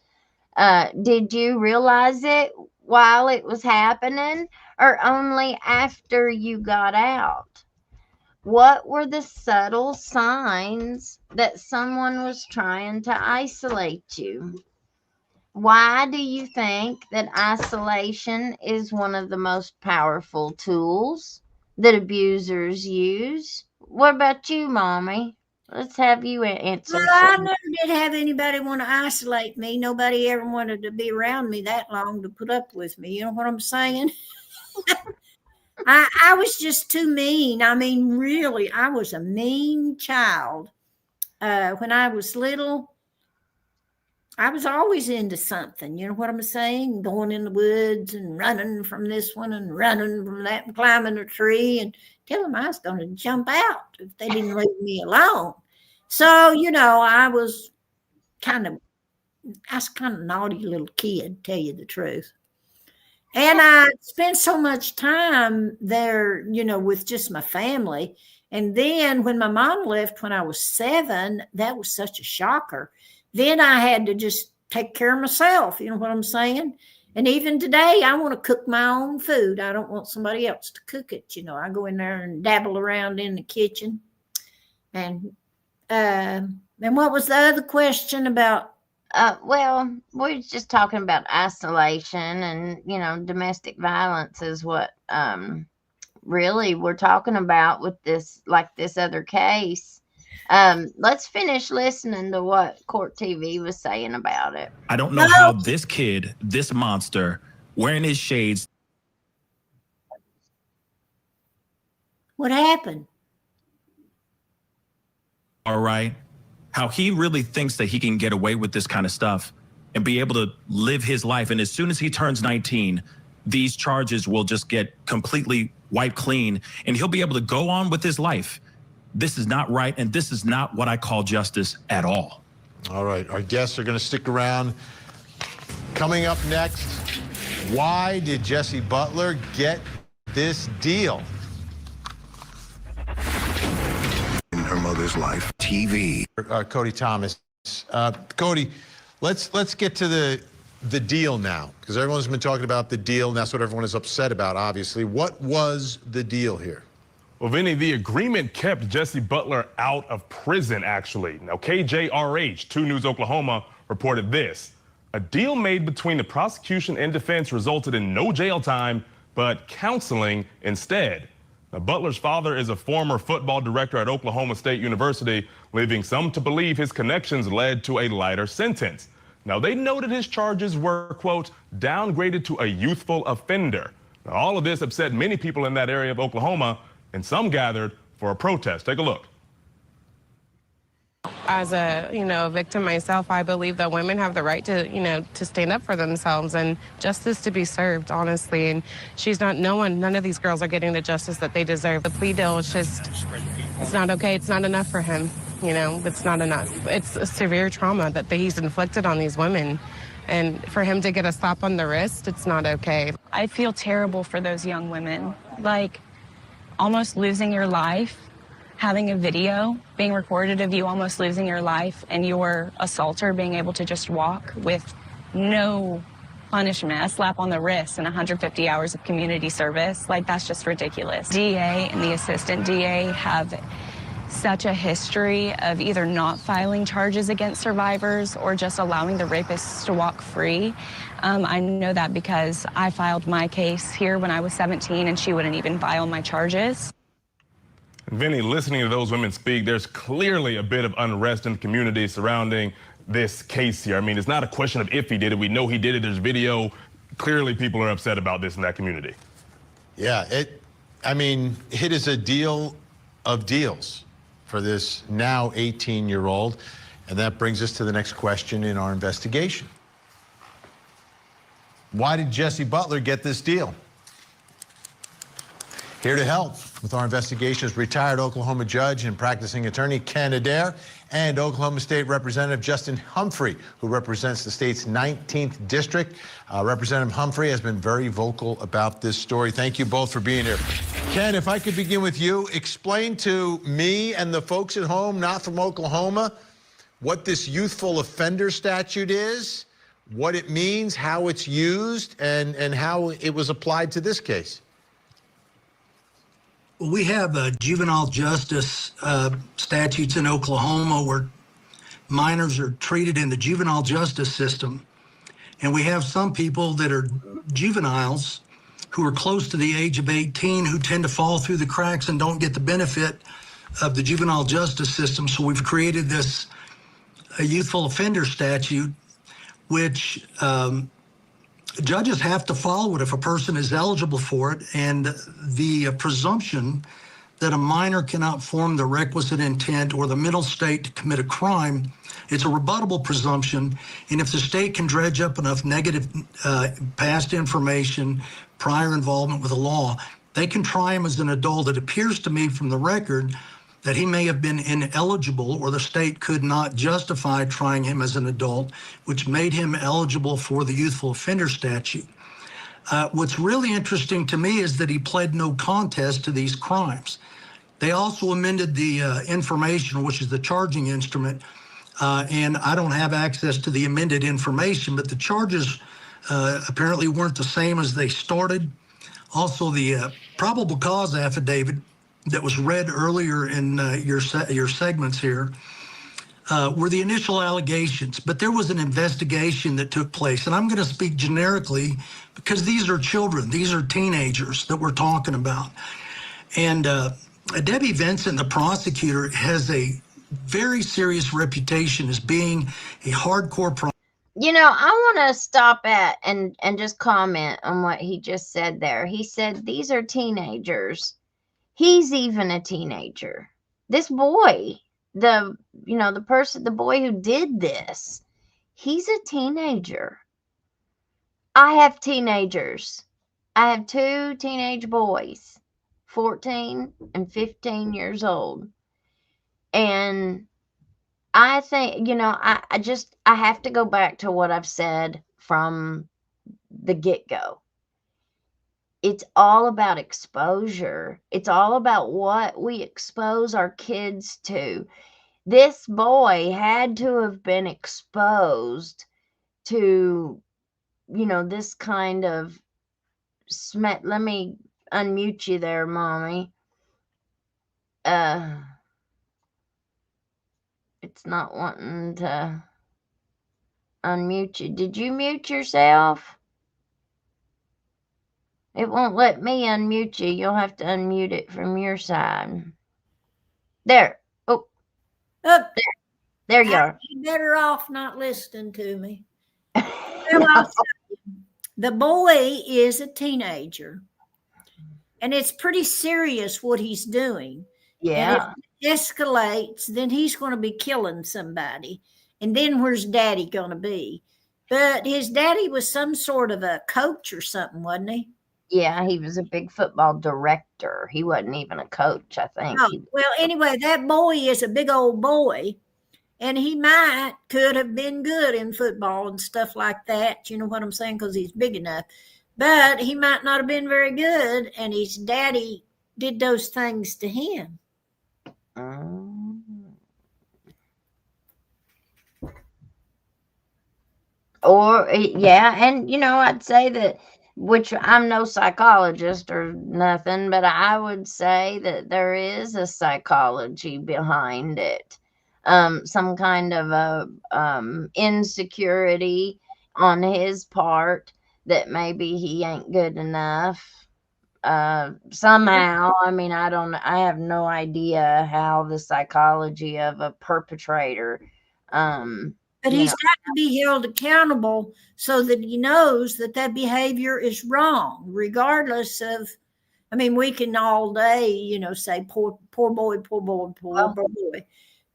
Did you realize it while it was happening, or only after you got out? What were the subtle signs that someone was trying to isolate you? Why do you think that isolation is one of the most powerful tools that abusers use? What about you, Mommy? Let's have you answer. Well, I never did have anybody want to isolate me. Nobody ever wanted to be around me that long to put up with me. You know what I'm saying? I was just too mean. I mean, really, I was a mean child. When I was little, I was always into something. You know what I'm saying? Going in the woods and running from this one and running from that and climbing a tree and tell them I was going to jump out if they didn't leave me alone. So, you know, I was kind of naughty little kid, tell you the truth. And I spent so much time there, you know, with just my family. And then when my mom left when I was 7, that was such a shocker. Then I had to just take care of myself. You know what I'm saying? And even today, I want to cook my own food. I don't want somebody else to cook it. You know, I go in there and dabble around in the kitchen. And what was the other question about? Well, we're just talking about isolation and, you know, domestic violence is what really we're talking about with this, like this other case. Let's finish listening to what Court TV was saying about it. I don't know how this kid, this monster, wearing his shades. What happened? All right. How he really thinks that he can get away with this kind of stuff and be able to live his life. And as soon as he turns 19, these charges will just get completely wiped clean and he'll be able to go on with his life. This is not right. And this is not what I call justice at all. All right. Our guests are going to stick around. Coming up next, why did Jesse Butler get this deal? In her mother's life, TV. Cody Thomas. Cody, let's get to the deal now, because everyone's been talking about the deal, and that's what everyone is upset about, obviously. What was the deal here? Well, Vinny, the agreement kept Jesse Butler out of prison, actually. Now, KJRH, 2 News Oklahoma, reported this. A deal made between the prosecution and defense resulted in no jail time, but counseling instead. Now, Butler's father is a former football director at Oklahoma State University, leaving some to believe his connections led to a lighter sentence. Now, they noted his charges were, quote, downgraded to a youthful offender. Now, all of this upset many people in that area of Oklahoma, and some gathered for a protest. Take a look. As a, victim myself, I believe that women have the right to, to stand up for themselves and justice to be served, honestly. And none of these girls are getting the justice that they deserve. The plea deal is just, it's not okay. It's not enough for him. It's not enough. It's a severe trauma that he's inflicted on these women. And for him to get a slap on the wrist, it's not okay. I feel terrible for those young women. Like, almost losing your life, having a video being recorded of you almost losing your life, and your assaulter being able to just walk with no punishment, a slap on the wrist, and 150 hours of community service. Like, that's just ridiculous. DA and the assistant DA have such a history of either not filing charges against survivors or just allowing the rapists to walk free. I know that because I filed my case here when I was 17 and she wouldn't even file my charges. Vinny, listening to those women speak, there's clearly a bit of unrest in the community surrounding this case here. I mean, it's not a question of if he did it. We know he did it. There's video. Clearly, people are upset about this in that community. Yeah, it is a deal of deals for this now 18-year-old. And that brings us to the next question in our investigation. Why did Jesse Butler get this deal? Here to help with our investigation is retired Oklahoma judge and practicing attorney Ken Adair and Oklahoma State Representative Justin Humphrey, who represents the state's 19th district. Representative Humphrey has been very vocal about this story. Thank you both for being here. Ken, if I could begin with you, explain to me and the folks at home not from Oklahoma what this youthful offender statute is, what it means, how it's used, and how it was applied to this case. We have juvenile justice statutes in Oklahoma where minors are treated in the juvenile justice system. And we have some people that are juveniles who are close to the age of 18 who tend to fall through the cracks and don't get the benefit of the juvenile justice system. So we've created this youthful offender statute, which judges have to follow it if a person is eligible for it, and the presumption that a minor cannot form the requisite intent or the mental state to commit a crime, it's a rebuttable presumption. And if the state can dredge up enough negative past information, prior involvement with the law, they can try him as an adult. It appears to me from the record that he may have been ineligible, or the state could not justify trying him as an adult, which made him eligible for the youthful offender statute. What's really interesting to me is that he pled no contest to these crimes. They also amended the information, which is the charging instrument, and I don't have access to the amended information, but the charges apparently weren't the same as they started. Also, the probable cause affidavit that was read earlier in your segments here were the initial allegations, but there was an investigation that took place. And I'm going to speak generically because these are children, these are teenagers that we're talking about. And Debbie Vincent, the prosecutor, has a very serious reputation as being a hardcore You know, I want to stop at and just comment on what he just said there. He said these are teenagers. He's even a teenager. This boy, the boy who did this, he's a teenager. I have teenagers. I have 2 teenage boys, 14 and 15 years old. And I think, I have to go back to what I've said from the get-go. It's all about exposure. It's all about what we expose our kids to. This boy had to have been exposed to, this kind of let me unmute you there, Mommy. It's not wanting to unmute you. Did you mute yourself? It won't let me unmute you. You'll have to unmute it from your side. There. Oh. There you are. You're better off not listening to me. Well, the boy is a teenager. And it's pretty serious what he's doing. Yeah. And if it escalates, then he's going to be killing somebody. And then where's daddy going to be? But his daddy was some sort of a coach or something, wasn't he? Yeah, he was a big football director. He wasn't even a coach, I think. Oh, well, anyway, that boy is a big old boy. And he could have been good in football and stuff like that. You know what I'm saying? Because he's big enough. But he might not have been very good. And his daddy did those things to him. Or, yeah. And, I'd say that, which I'm no psychologist or nothing, but I would say that there is a psychology behind it. Some kind of a insecurity on his part that maybe he ain't good enough somehow. I mean, I have no idea how the psychology of a perpetrator. But he's got to be held accountable so that he knows that behavior is wrong, regardless of. I mean, we can all day, say poor boy, poor boy, poor boy.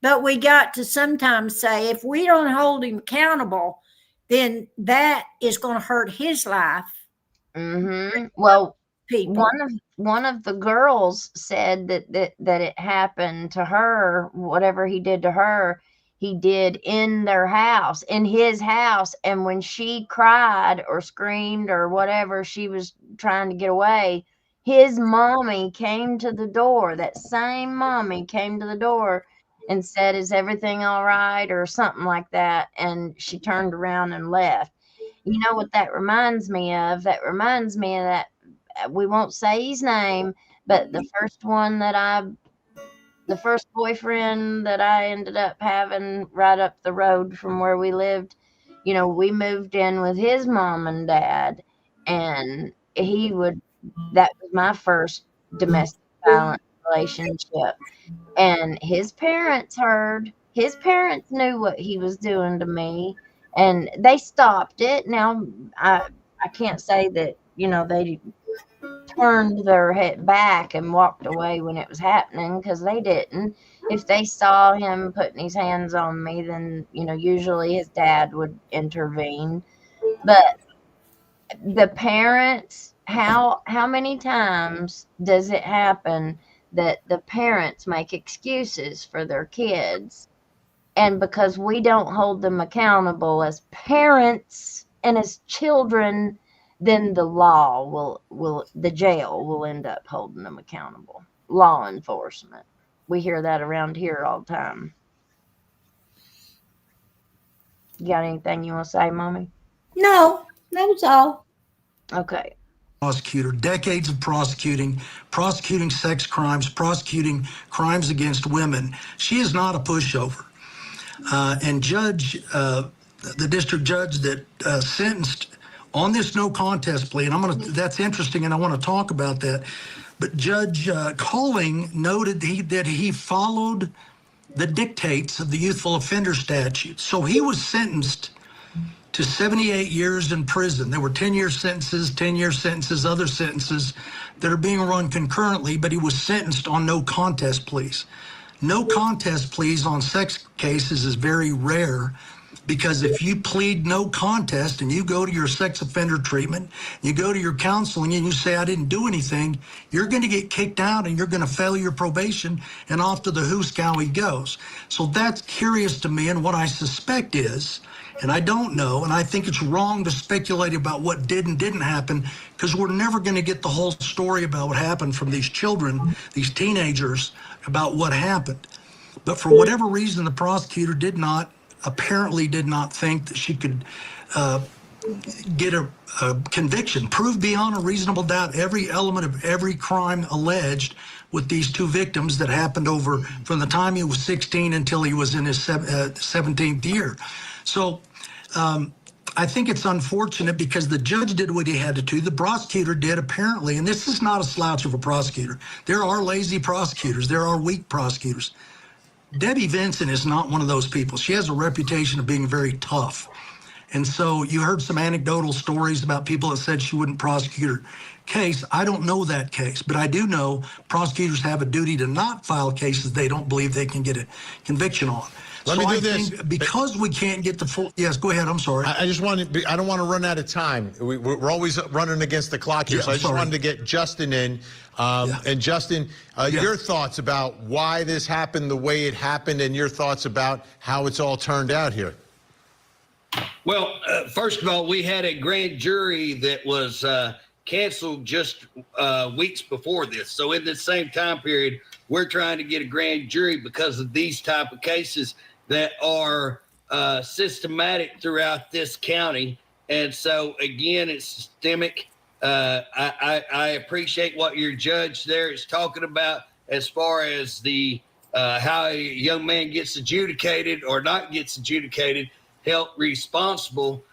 But we got to sometimes say, if we don't hold him accountable, then that is going to hurt his life. Mm-hmm. Well, one of the girls said that it happened to her. Whatever he did to her, he did in his house. And when she cried or screamed or whatever, she was trying to get away. His mommy came to the door. That same mommy came to the door and said, "Is everything all right?" or something like that. And she turned around and left. You know what that reminds me of? That reminds me of that. We won't say his name, but the first boyfriend that I ended up having right up the road from where we lived, we moved in with his mom and dad, and that was my first domestic violence relationship. And his parents knew what he was doing to me, and they stopped it. Now, I can't say that, they turned their head back and walked away when it was happening, because they didn't. If they saw him putting his hands on me, then, you know, usually his dad would intervene. But the parents, how many times does it happen that the parents make excuses for their kids? And because we don't hold them accountable as parents and as children, then the law the jail will end up holding them accountable. Law enforcement. We hear that around here all the time. You got anything you want to say, Mommy? No, that was all. Okay. Prosecutor, decades of prosecuting sex crimes, prosecuting crimes against women. She is not a pushover. And the district judge that sentenced on this no contest plea, and that's interesting, and I want to talk about that. But Judge Colling noted that he followed the dictates of the youthful offender statute. So he was sentenced to 78 years in prison. There were 10-year sentences, 10-year sentences, other sentences that are being run concurrently, but he was sentenced on no contest pleas. No contest pleas on sex cases is very rare, because if you plead no contest and you go to your sex offender treatment, you go to your counseling and you say, I didn't do anything, you're going to get kicked out and you're going to fail your probation, and off to the hoosegow he goes. So that's curious to me, and what I suspect is, and I don't know, and I think it's wrong to speculate about what did and didn't happen, because we're never going to get the whole story about what happened from these children, these teenagers, about what happened. But for whatever reason, the prosecutor apparently did not think that she could get a conviction, prove beyond a reasonable doubt every element of every crime alleged with these two victims that happened over from the time he was 16 until he was in his 17th year. So I think it's unfortunate, because the judge did what he had to do. The prosecutor did, apparently, and this is not a slouch of a prosecutor. There are lazy prosecutors. There are weak prosecutors. Debbie Vincent is not one of those people. She has a reputation of being very tough. And so you heard some anecdotal stories about people that said she wouldn't prosecute her case. I don't know that case, but I do know prosecutors have a duty to not file cases they don't believe they can get a conviction on. Let me do this. Because we can't get the full. Yes, go ahead. I'm sorry. I just want to. I don't want to run out of time. We're always running against the clock here, so I just wanted to get Justin in. And Justin, your thoughts about why this happened the way it happened, and your thoughts about how it's all turned out here. Well, first of all, we had a grand jury that was canceled just weeks before this. So in the same time period, we're trying to get a grand jury because of these type of cases that are systematic throughout this county. And so, again, it's systemic. I appreciate what your judge there is talking about as far as the how a young man gets adjudicated or not gets adjudicated, held responsible.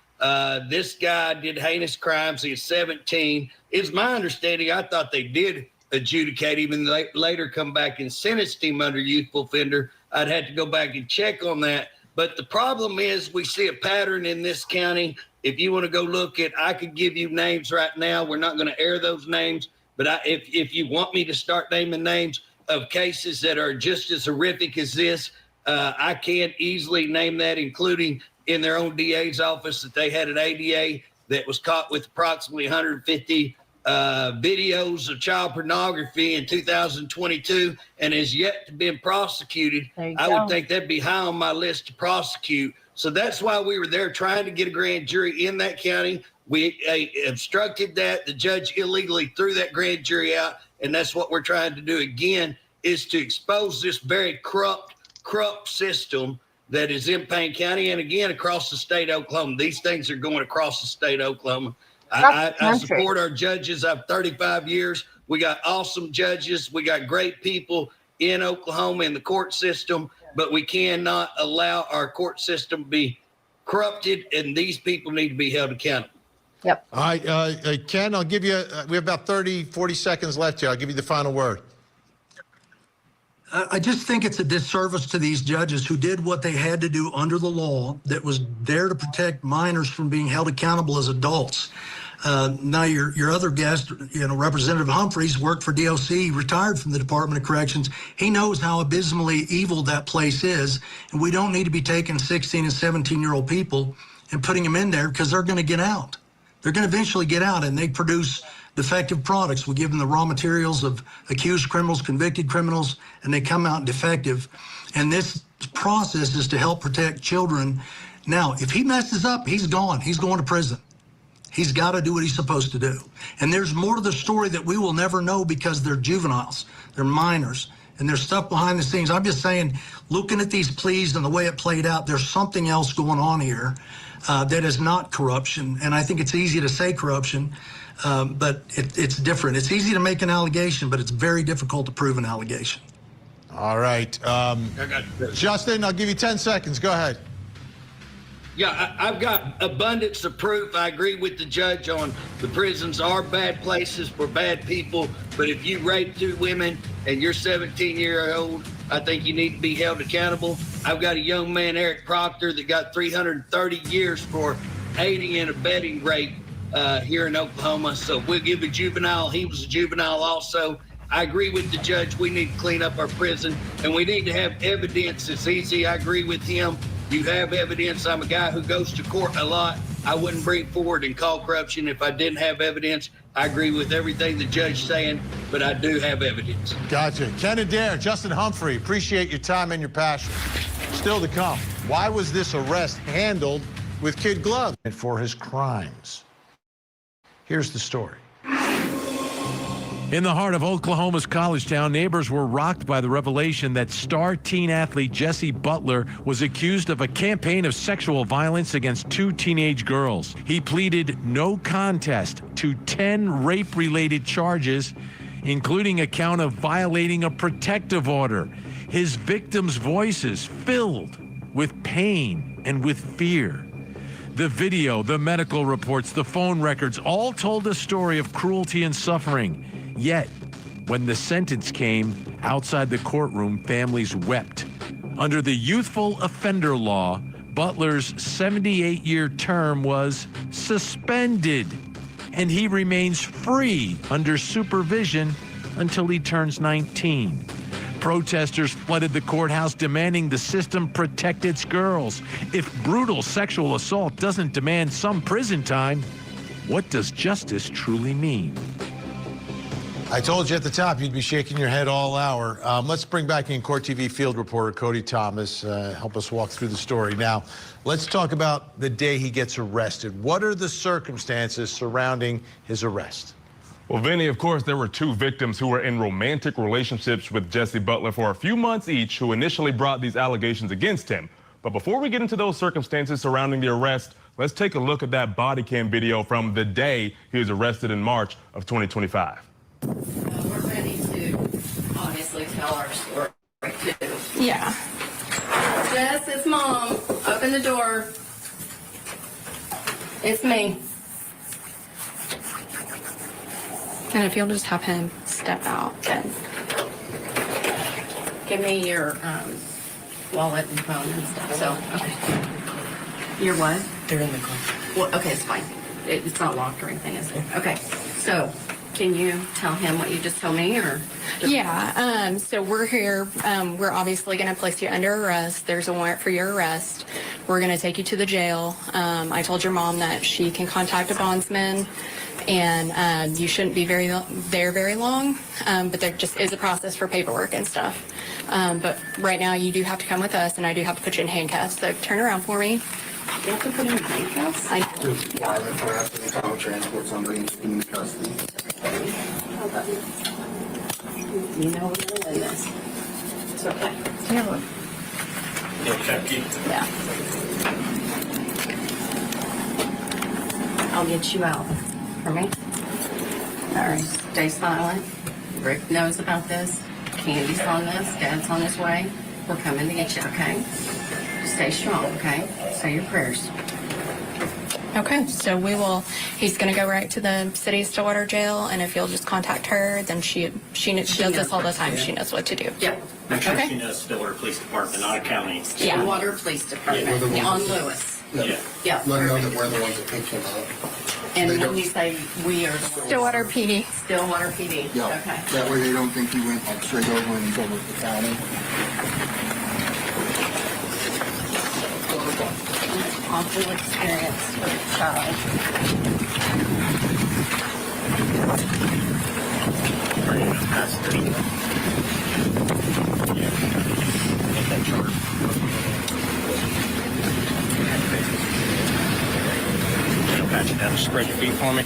This guy did heinous crimes. He was 17. It's my understanding, I thought they did adjudicate him and later come back and sentenced him under youthful offender. I'd have to go back and check on that. But the problem is we see a pattern in this county. If you want to go look at, I could give you names right now. We're not going to air those names. But if you want me to start naming names of cases that are just as horrific as this, I can easily name that, including in their own DA's office that they had an ADA that was caught with approximately 150 videos of child pornography in 2022 and is yet to be prosecuted. I would think that'd be high on my list to prosecute. So that's why we were there trying to get a grand jury in that county. We obstructed that. The judge illegally threw that grand jury out. And that's what we're trying to do again, is to expose this very corrupt system that is in Payne County and again across the state of Oklahoma. These things are going across the state of Oklahoma. I support our judges. I've 35 years. We got awesome judges. We got great people in Oklahoma in the court system, but we cannot allow our court system to be corrupted, and these people need to be held accountable. Yep. All right, Ken, I'll give you, we have about 40 seconds left here. I'll give you the final word. I just think it's a disservice to these judges who did what they had to do under the law that was there to protect minors from being held accountable as adults. Now your other guest, Representative Humphreys, worked for DOC, retired from the Department of Corrections. He knows how abysmally evil that place is, and we don't need to be taking 16 and 17-year-old people and putting them in there because they're going to get out. They're going to eventually get out, and they produce defective products. We give them the raw materials of accused criminals, convicted criminals, and they come out defective. And this process is to help protect children. Now, if he messes up, he's gone. He's going to prison. He's got to do what he's supposed to do. And there's more to the story that we will never know because they're juveniles, they're minors, and there's stuff behind the scenes. I'm just saying, looking at these pleas and the way it played out, there's something else going on here that is not corruption. And I think it's easy to say corruption, but it's different. It's easy to make an allegation, but it's very difficult to prove an allegation. All right. Justin, I'll give you 10 seconds. Go ahead. Yeah, I've got abundance of proof. I agree with the judge on the prisons are bad places for bad people. But if you rape 2 women and you're 17-year-old, I think you need to be held accountable. I've got a young man, Eric Proctor, that got 330 years for aiding and abetting rape here in Oklahoma. So we'll give a juvenile. He was a juvenile also. I agree with the judge. We need to clean up our prison, and we need to have evidence. It's easy. I agree with him. You have evidence. I'm a guy who goes to court a lot. I wouldn't bring forward and call corruption if I didn't have evidence. I agree with everything the judge is saying, but I do have evidence. Gotcha. Ken Adair, Justin Humphrey, appreciate your time and your passion. Still to come, why was this arrest handled with kid gloves for his crimes? Here's the story. In the heart of Oklahoma's college town, neighbors were rocked by the revelation that star teen athlete Jesse Butler was accused of a campaign of sexual violence against 2 teenage girls. He pleaded no contest to 10 rape-related charges, including a count of violating a protective order. His victims' voices filled with pain and with fear. The video, the medical reports, the phone records all told a story of cruelty and suffering. Yet, when the sentence came outside the courtroom, families wept. Under the youthful offender law, Butler's 78-year term was suspended, and he remains free under supervision until he turns 19. Protesters flooded the courthouse demanding the system protect its girls. If brutal sexual assault doesn't demand some prison time, what does justice truly mean? I told you at the top you'd be shaking your head all hour. Let's bring back in Court TV field reporter Cody Thomas, help us walk through the story. Now, let's talk about the day he gets arrested. What are the circumstances surrounding his arrest? Well, Vinny, of course, there were 2 victims who were in romantic relationships with Jesse Butler for a few months each, who initially brought these allegations against him. But before we get into those circumstances surrounding the arrest, let's take a look at that body cam video from the day he was arrested in March of 2025. We're ready to obviously tell our story too. Yeah. Jess, it's Mom. Open the door. It's me. And if you'll just have him step out, then. Give me your wallet and phone and stuff. So, okay. Your what? They're in the car. Well, okay, it's fine. It's not locked or anything, is it? Okay. So, can you tell him what you just told me, or? Yeah, so we're here. We're obviously going to place you under arrest. There's a warrant for your arrest. We're going to take you to the jail. I told your mom that she can contact a bondsman, and you shouldn't be very long, but there just is a process for paperwork and stuff. But right now you do have to come with us, and I do have to put you in handcuffs. So turn around for me. You have to put him in handcuffs? There's violent harassment and common transport somebody in custody. You know we're doing this. It's okay. Yeah. Yeah. I'll get you out for me. All right. Stay silent. Rick knows about this. Candy's on this. Dad's on his way. We're coming to get you, okay? Stay strong, okay? Say your prayers. Okay, so he's going to go right to the city Stillwater jail, and if you'll just contact her, then she does this all the time. She knows what to do. Yep. Make sure Okay. she knows Stillwater Police Department, not a county. Stillwater Police Department on Lewis. Yeah. Yeah. Let them know that we're the ones that picked him up. And They when don't- you say we are the ones. Stillwater PD. Stillwater PD. Yeah. Okay. That way they don't think he went like straight over and he's over at the county. Awful experience for the child. Patch it down, spread your feet for me.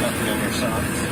Nothing in your socks.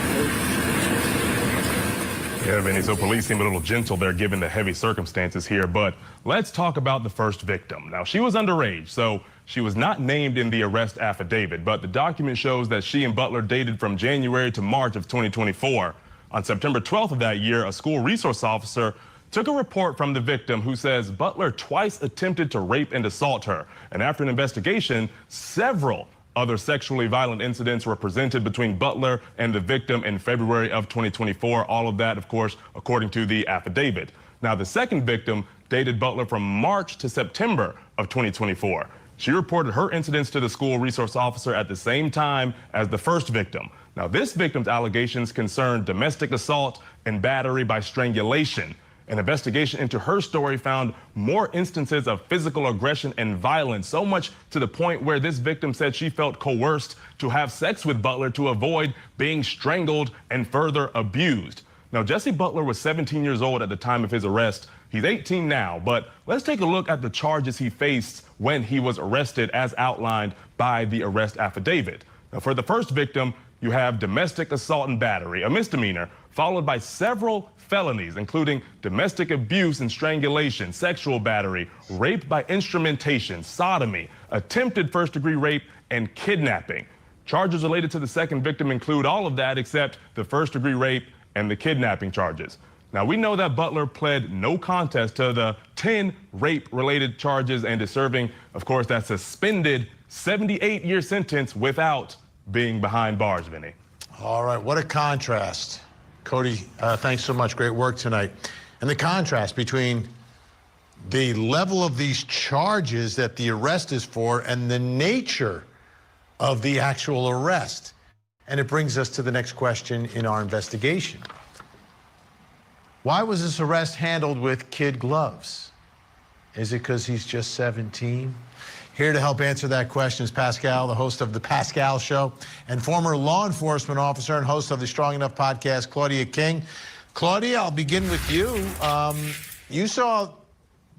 Yeah, Vinny, so police seem a little gentle there given the heavy circumstances here, but let's talk about the first victim. Now, she was underage, so she was not named in the arrest affidavit, but the document shows that she and Butler dated from January to March of 2024. On September 12th of that year, a school resource officer took a report from the victim who says Butler twice attempted to rape and assault her. And after an investigation, several other sexually violent incidents were presented between Butler and the victim in February of 2024. All of that, of course, according to the affidavit. Now, the second victim dated Butler from March to September of 2024. She reported her incidents to the school resource officer at the same time as the first victim. Now, this victim's allegations concerned domestic assault and battery by strangulation. An investigation into her story found more instances of physical aggression and violence, so much to the point where this victim said she felt coerced to have sex with Butler to avoid being strangled and further abused. Now, Jesse Butler was 17 years old at the time of his arrest. He's 18 now, but let's take a look at the charges he faced when he was arrested as outlined by the arrest affidavit. Now, for the first victim, you have domestic assault and battery, a misdemeanor, followed by several felonies, including domestic abuse and strangulation, sexual battery, rape by instrumentation, sodomy, attempted first-degree rape, and kidnapping. Charges related to the second victim include all of that except the first-degree rape and the kidnapping charges. Now, we know that Butler pled no contest to the 10 rape-related charges and is serving, of course, that suspended 78-year sentence without being behind bars, Vinny. All right, what a contrast. Cody, thanks so much. Great work tonight. And the contrast between the level of these charges that the arrest is for and the nature of the actual arrest. And it brings us to the next question in our investigation. Why was this arrest handled with kid gloves? Is it because he's just 17? Here to help answer that question is Pascal, the host of The Pascal Show, and former law enforcement officer and host of the Strong Enough podcast, Claudia King. Claudia, I'll begin with you. You saw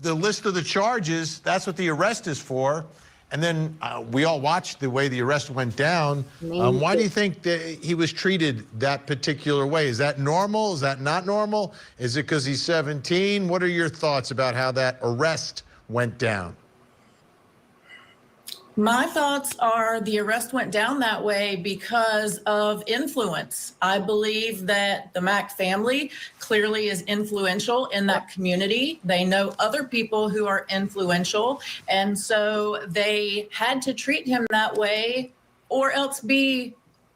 the list of the charges. That's what the arrest is for. And then we all watched the way the arrest went down. Why do you think that he was treated that particular way? Is that normal? Is that not normal? Is it because he's 17? What are your thoughts about how that arrest went down? My thoughts are the arrest went down that way because of influence. I believe that the Mack family clearly is influential in that community. They know other people who are influential, and so they had to treat him that way or else be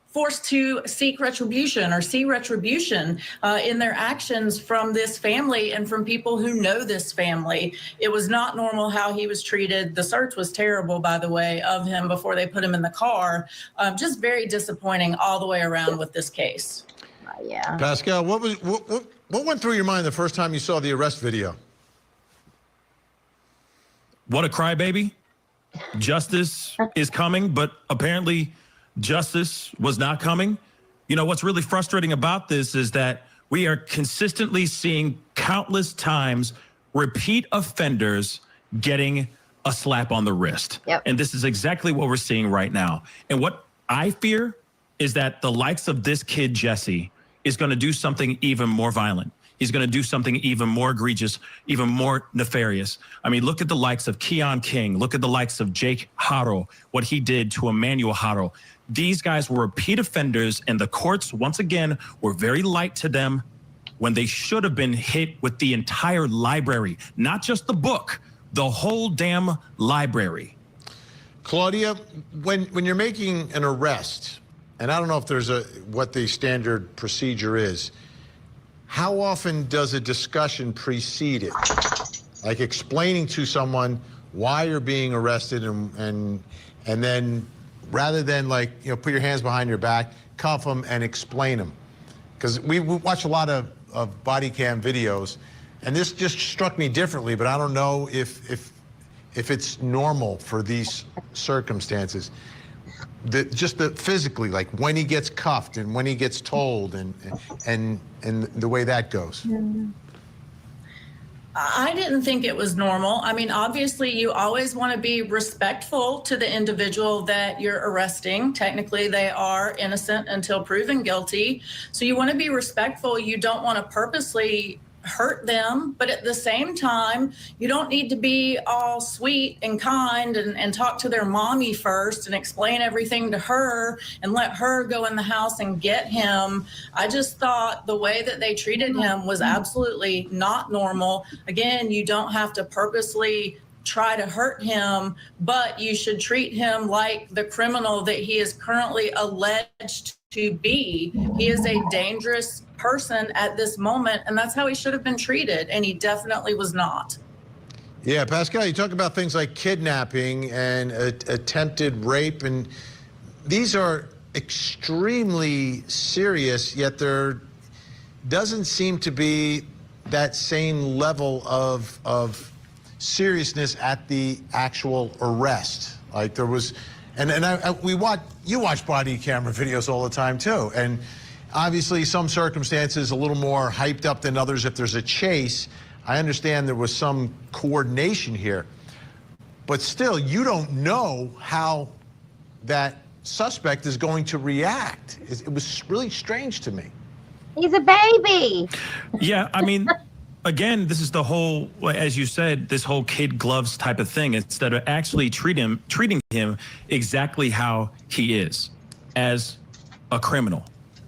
forced to seek retribution or see retribution in their actions from this family and from people who know this family. It was not normal how he was treated. The search was terrible, by the way, of him before they put him in the car. Just very disappointing all the way around with this case. Yeah. Pascal, what went through your mind the first time you saw the arrest video? What a crybaby. Justice is coming, but apparently justice was not coming. You know, what's really frustrating about this is that we are consistently seeing countless times repeat offenders getting a slap on the wrist. Yep. And this is exactly what we're seeing right now. And what I fear is that the likes of this kid, Jesse, is going to do something even more violent. He's going to do something even more egregious, even more nefarious. I mean, look at the likes of Keon King. Look at the likes of Jake Haro, what he did to Emmanuel Haro. These guys were repeat offenders, and the courts, once again, were very light to them when they should have been hit with the entire library, not just the book, the whole damn library. Claudia, when you're making an arrest, and I don't know if there's what the standard procedure is, how often does a discussion precede it? like explaining to someone why you're being arrested, and then rather than like, you know, put your hands behind your back, cuff them and explain them. Because we watch a lot of body cam videos, and this just struck me differently, but I don't know if it's normal for these circumstances. Just the physically, like when he gets cuffed and when he gets told, and the way that goes. I didn't think it was normal. I mean, obviously, you always want to be respectful to the individual that you're arresting. Technically, they are innocent until proven guilty. So you want to be respectful. You don't want to purposely hurt them, but at the same time, you don't need to be all sweet and kind and talk to their mommy first and explain everything to her and let her go in the house and get him. I just thought the way that they treated him was absolutely not normal. Again, you don't have to purposely try to hurt him, but you should treat him like the criminal that he is currently alleged to be. He is a dangerous person at this moment, and that's how he should have been treated, and he definitely was not. Yeah, Pascal, you talk about things like kidnapping and attempted rape, and these are extremely serious, yet there doesn't seem to be that same level of seriousness at the actual arrest. Like there was, you watch body camera videos all the time too, and obviously some circumstances a little more hyped up than others. If there's a chase, I understand there was some coordination here, but still you don't know how that suspect is going to react. It was really strange to me. He's a baby. Yeah, I mean, again, this is the whole, as you said, this whole kid gloves type of thing, instead of actually treating him exactly how he is, as a criminal.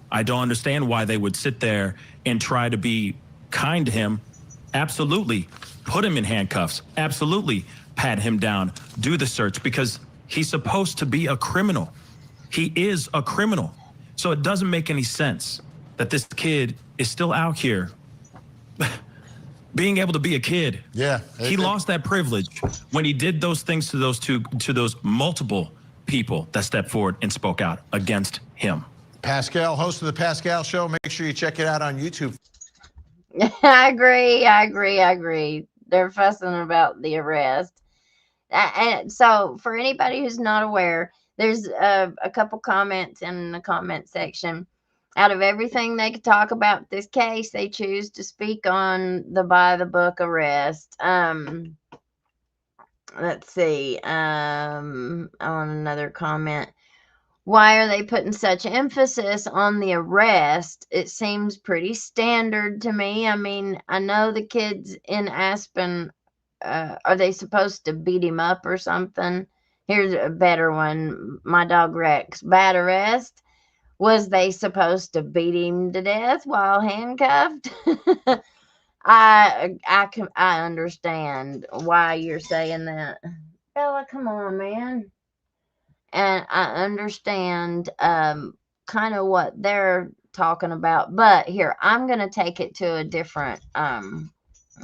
I don't understand why they would sit there and try to be kind to him. Absolutely put him in handcuffs. Absolutely pat him down, do the search, because he's supposed to be a criminal. He is a criminal. So it doesn't make any sense that this kid is still out here being able to be a kid. Yeah. He lost that privilege when he did those things to those multiple people that stepped forward and spoke out against him. Pascal, host of the Pascal Show. Make sure you check it out on YouTube. I agree. They're fussing about the arrest. And so for anybody who's not aware, there's a couple comments in the comment section. Out of everything they could talk about this case, they choose to speak on the by the book arrest. Let's see. On another comment. Why are they putting such emphasis on the arrest? It seems pretty standard to me. I mean, I know the kids in Aspen, are they supposed to beat him up or something? Here's a better one. My dog Rex. Bad arrest. Was they supposed to beat him to death while handcuffed? I understand why you're saying that. Bella, come on, man. And I understand kind of what they're talking about. But here, I'm going to take it to a different, let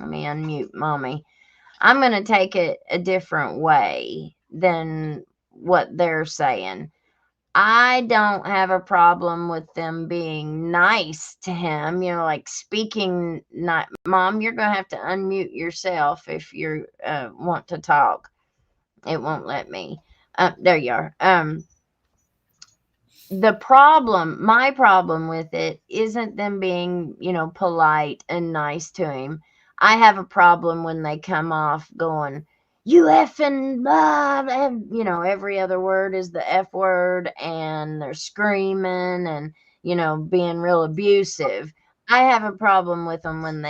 me unmute mommy. I'm going to take it a different way than what they're saying. I don't have a problem with them being nice to him, you know, like speaking. Not, Mom, you're going to have to unmute yourself if you want to talk. It won't let me. There you are. My problem with it isn't them being, you know, polite and nice to him. I have a problem when they come off going, you effing blah, blah, you know, every other word is the F word, and they're screaming and, you know, being real abusive. I have a problem with them when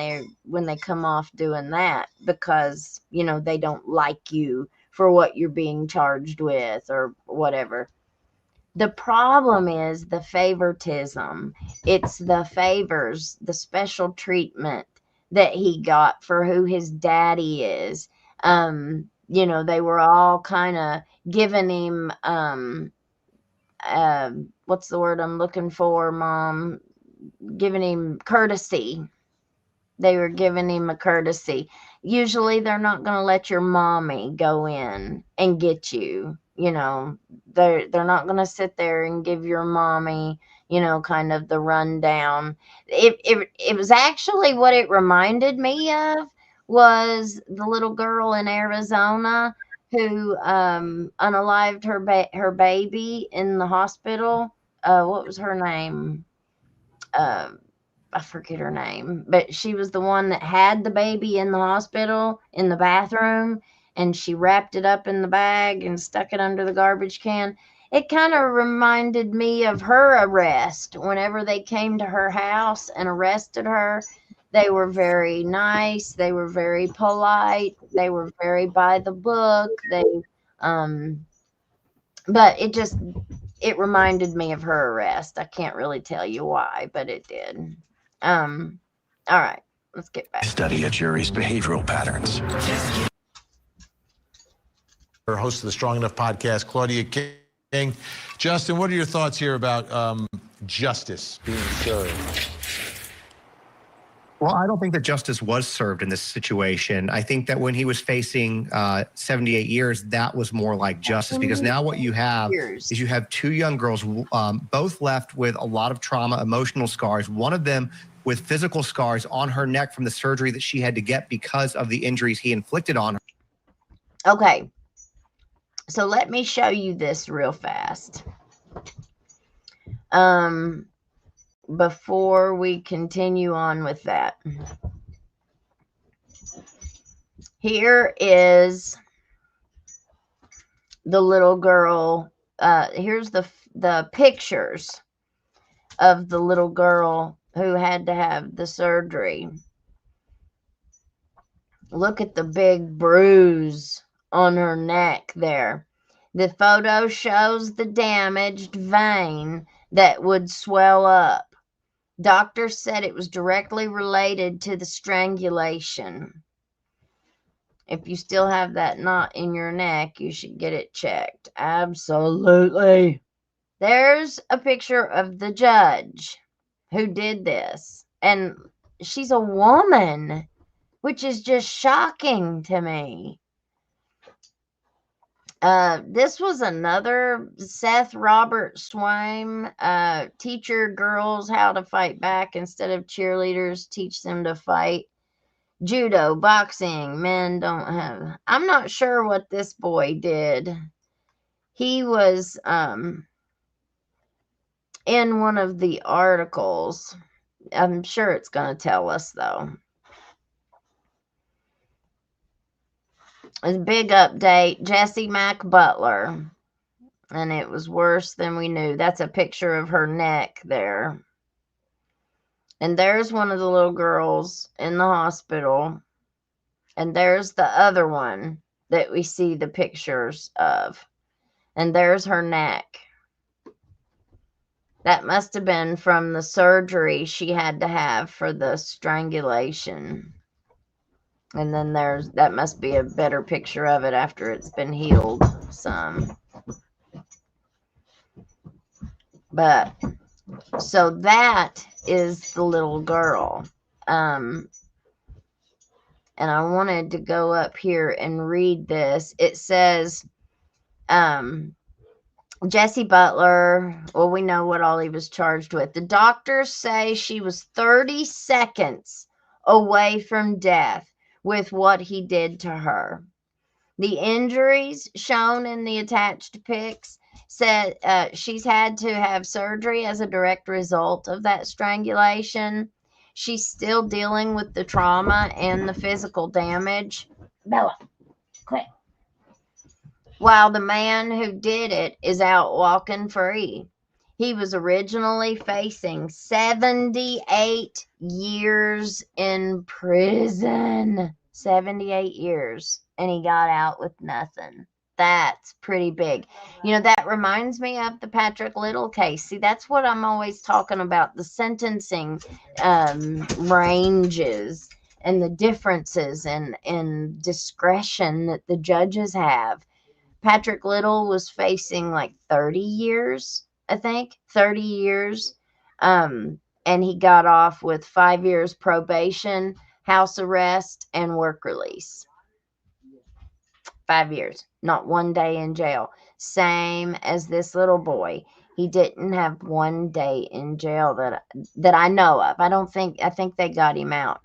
they come off doing that, because, you know, they don't like you for what you're being charged with or whatever. The problem is the favoritism. It's the favors, the special treatment that he got for who his daddy is. You know, they were all kind of giving him, what's the word I'm looking for, Mom? Giving him courtesy. They were giving him a courtesy. usually they're not going to let your mommy go in and get you. You know, they're not going to sit there and give your mommy, you know, kind of the rundown. It was actually what it reminded me of was the little girl in Arizona who unalived her baby in the hospital. What was her name? I forget her name, but she was the one that had the baby in the hospital in the bathroom, and she wrapped it up in the bag and stuck it under the garbage can. It kind of reminded me of her arrest. Whenever they came to her house and arrested her, they were very nice, they were very polite, they were very by the book. Um but it reminded me of her arrest. I can't really tell you why, but it did. All right, let's get back. Study a jury's behavioral patterns. Our host of the Strong Enough podcast, Claudia King. Justin, what are your thoughts here about justice being served? Well, I don't think that justice was served in this situation. I think that when he was facing 78 years, that was more like justice, because now what you have is you have two young girls, both left with a lot of trauma, emotional scars, one of them with physical scars on her neck from the surgery that she had to get because of the injuries he inflicted on her. Okay, so let me show you this real fast. Before we continue on with that, here is the little girl. Here's the pictures of the little girl who had to have the surgery. Look at the big bruise on her neck there. The photo shows the damaged vein that would swell up. Doctors said it was directly related to the strangulation. If you still have that knot in your neck, you should get it checked. Absolutely. There's a picture of the judge who did this, and she's a woman, which is just shocking to me. This was another Seth Robert Swaim, teacher girls how to fight back instead of cheerleaders, teach them to fight. Judo, boxing, men don't have. I'm not sure what this boy did. He was in one of the articles. I'm sure it's going to tell us, though. A big update. Jessie Mack Butler. And it was worse than we knew. That's a picture of her neck there. And there's one of the little girls in the hospital. And there's the other one that we see the pictures of. And there's her neck. That must have been from the surgery she had to have for the strangulation. And then that must be a better picture of it after it's been healed some. But, so that is the little girl. And I wanted to go up here and read this. It says, Jessie Butler, well, we know what all he was charged with. The doctors say she was 30 seconds away from death with what he did to her. The injuries shown in the attached pics said she's had to have surgery as a direct result of that strangulation. She's still dealing with the trauma and the physical damage. Bella, quick. While the man who did it is out walking free. He was originally facing 78 years in prison. 78 years. And he got out with nothing. That's pretty big. You know, that reminds me of the Patrick Little case. See, that's what I'm always talking about. The sentencing ranges and the differences in discretion that the judges have. Patrick Little was facing like 30 years, I think. 30 years. And he got off with 5 years probation, house arrest, and work release. 5 years, not 1 day in jail. Same as this little boy. He didn't have 1 day in jail that I know of. I think they got him out.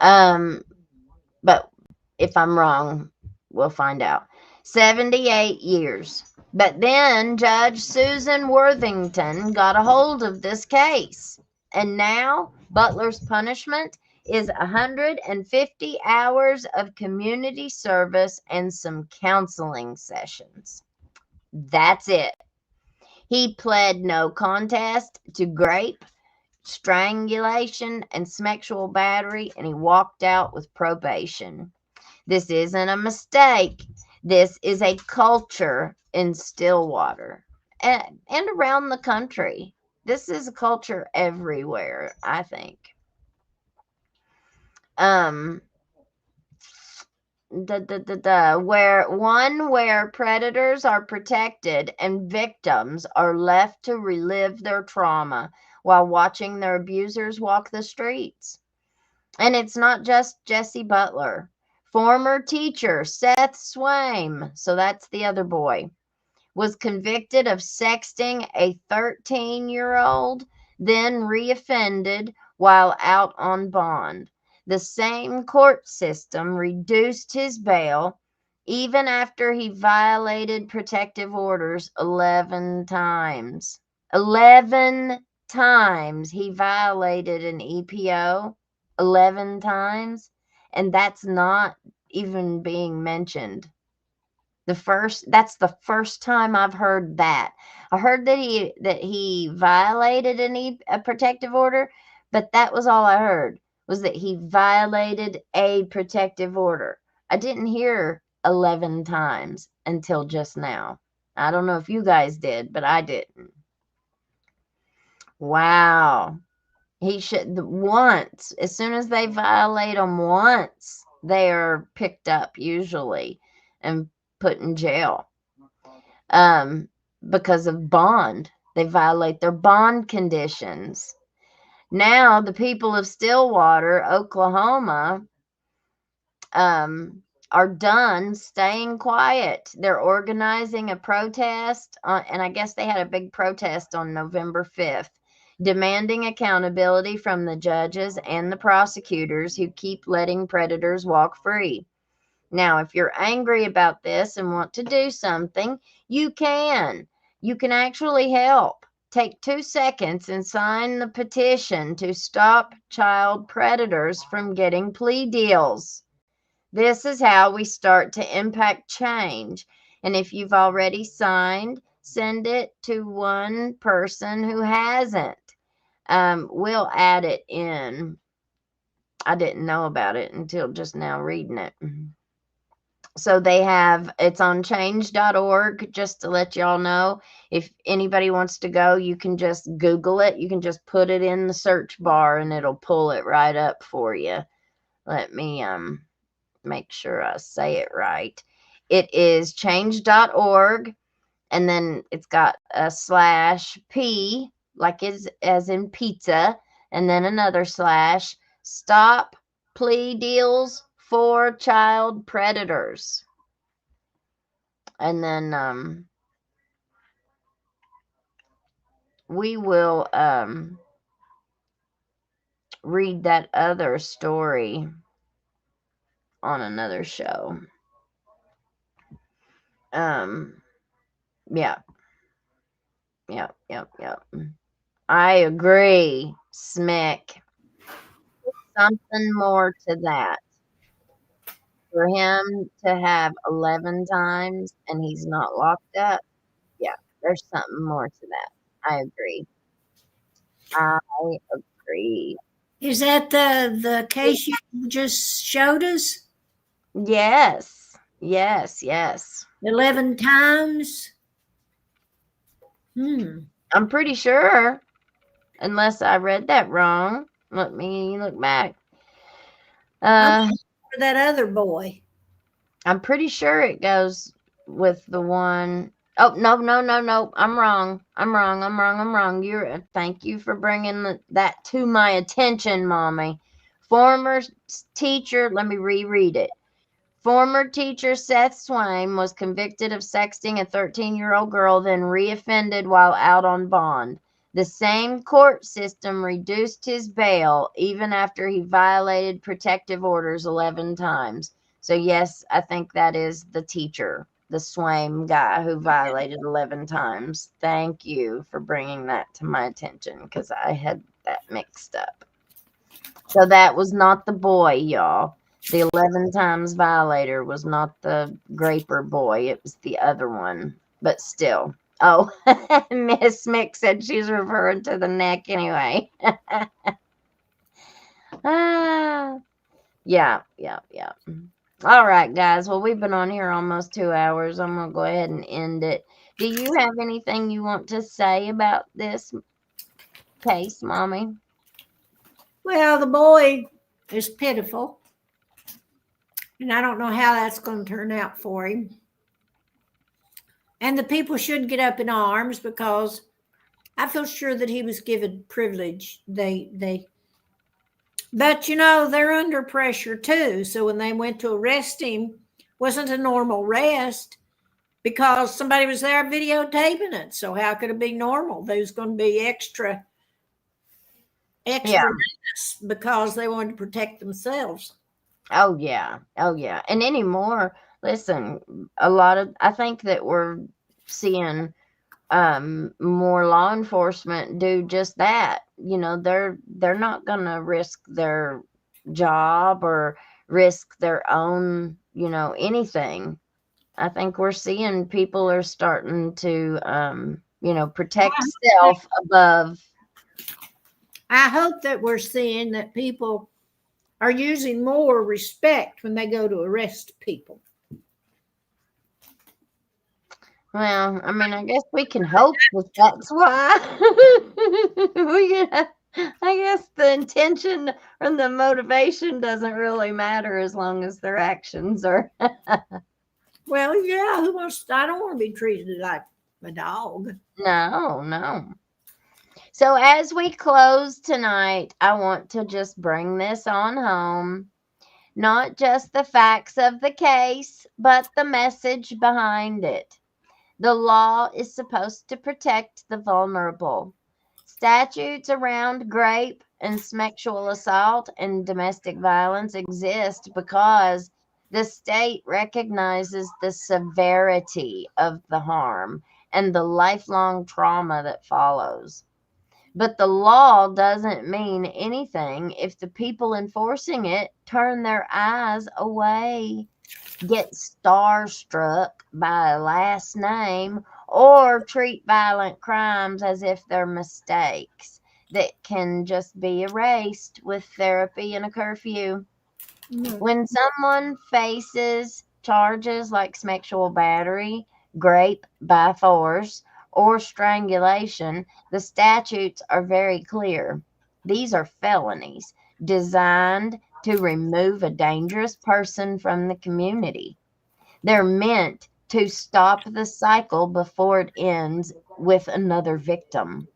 But if I'm wrong, we'll find out. 78 years. But then Judge Susan Worthington got a hold of this case. And now Butler's punishment is 150 hours of community service and some counseling sessions. That's it. He pled no contest to rape, strangulation, and sexual battery, and he walked out with probation. This isn't a mistake. This is a culture in Stillwater and around the country. This is a culture everywhere, I think. Where predators are protected and victims are left to relive their trauma while watching their abusers walk the streets. And it's not just Jesse Butler. Former teacher Seth Swaim, so that's the other boy, was convicted of sexting a 13-year-old, then reoffended while out on bond. The same court system reduced his bail even after he violated protective orders 11 times. 11 times he violated an EPO. 11 times. And that's not even being mentioned. That's the first time I've heard that. I heard that he violated a protective order, but that was all I heard, was that he violated a protective order. I didn't hear 11 times until just now. I don't know if you guys did, but I didn't. Wow. He should once, as soon as they violate them once, they are picked up usually and put in jail because of bond. They violate their bond conditions. Now the people of Stillwater, Oklahoma, are done staying quiet. They're organizing a protest, and I guess they had a big protest on November 5th. Demanding accountability from the judges and the prosecutors who keep letting predators walk free. Now, if you're angry about this and want to do something, you can. You can actually help. Take 2 seconds and sign the petition to stop child predators from getting plea deals. This is how we start to impact change. And if you've already signed, send it to one person who hasn't. We'll add it in. I didn't know about it until just now reading it. So it's on change.org, just to let y'all know. If anybody wants to go, you can just Google it. You can just put it in the search bar and it'll pull it right up for you. Let me make sure I say it right. It is change.org, and then it's got a /P, like as in pizza, and then another / stop plea deals for child predators. And then we will read that other story on another show. Yeah. I agree, Smick. Something more to that. For him to have 11 times and he's not locked up, yeah, there's something more to that. I agree. Is that the case you just showed us? Yes. 11 times? I'm pretty sure, unless I read that wrong. Let me look back. For that other boy. I'm pretty sure it goes with the one. Oh, no. I'm wrong. Thank you for bringing that to my attention, Mommy. Former teacher, let me reread it. Former teacher Seth Swaim was convicted of sexting a 13-year-old girl, then reoffended while out on bond. The same court system reduced his bail even after he violated protective orders 11 times. So, yes, I think that is the teacher, the Swaim guy who violated 11 times. Thank you for bringing that to my attention because I had that mixed up. So that was not the boy, y'all. The 11 times violator was not the Graper boy. It was the other one. But still. Oh, Miss Mick said she's referring to the neck anyway. Yeah. All right, guys. Well, we've been on here almost 2 hours. I'm going to go ahead and end it. Do you have anything you want to say about this case, Mommy? Well, the boy is pitiful. And I don't know how that's going to turn out for him. And the people should get up in arms because I feel sure that he was given privilege. But they're under pressure too. So when they went to arrest him, wasn't a normal arrest because somebody was there videotaping it. So how could it be normal? There's going to be extra because they wanted to protect themselves. Oh yeah. And anymore, listen, I think that we're seeing more law enforcement do just that. They're not gonna risk their job or risk their own, anything. I think we're seeing people are starting to protect self above. I hope that we're seeing that people are using more respect when they go to arrest people. Well, I guess we can hope that's why. I guess the intention and the motivation doesn't really matter as long as their actions are. Well, yeah, I don't want to be treated like a dog. No. So as we close tonight, I want to just bring this on home. Not just the facts of the case, but the message behind it. The law is supposed to protect the vulnerable. Statutes around rape and sexual assault and domestic violence exist because the state recognizes the severity of the harm and the lifelong trauma that follows. But the law doesn't mean anything if the people enforcing it turn their eyes away, get starstruck by a last name, or treat violent crimes as if they're mistakes that can just be erased with therapy and a curfew. When someone faces charges like sexual battery, rape by force, or strangulation, the statutes are very clear. These are felonies designed to remove a dangerous person from the community. They're meant to stop the cycle before it ends with another victim,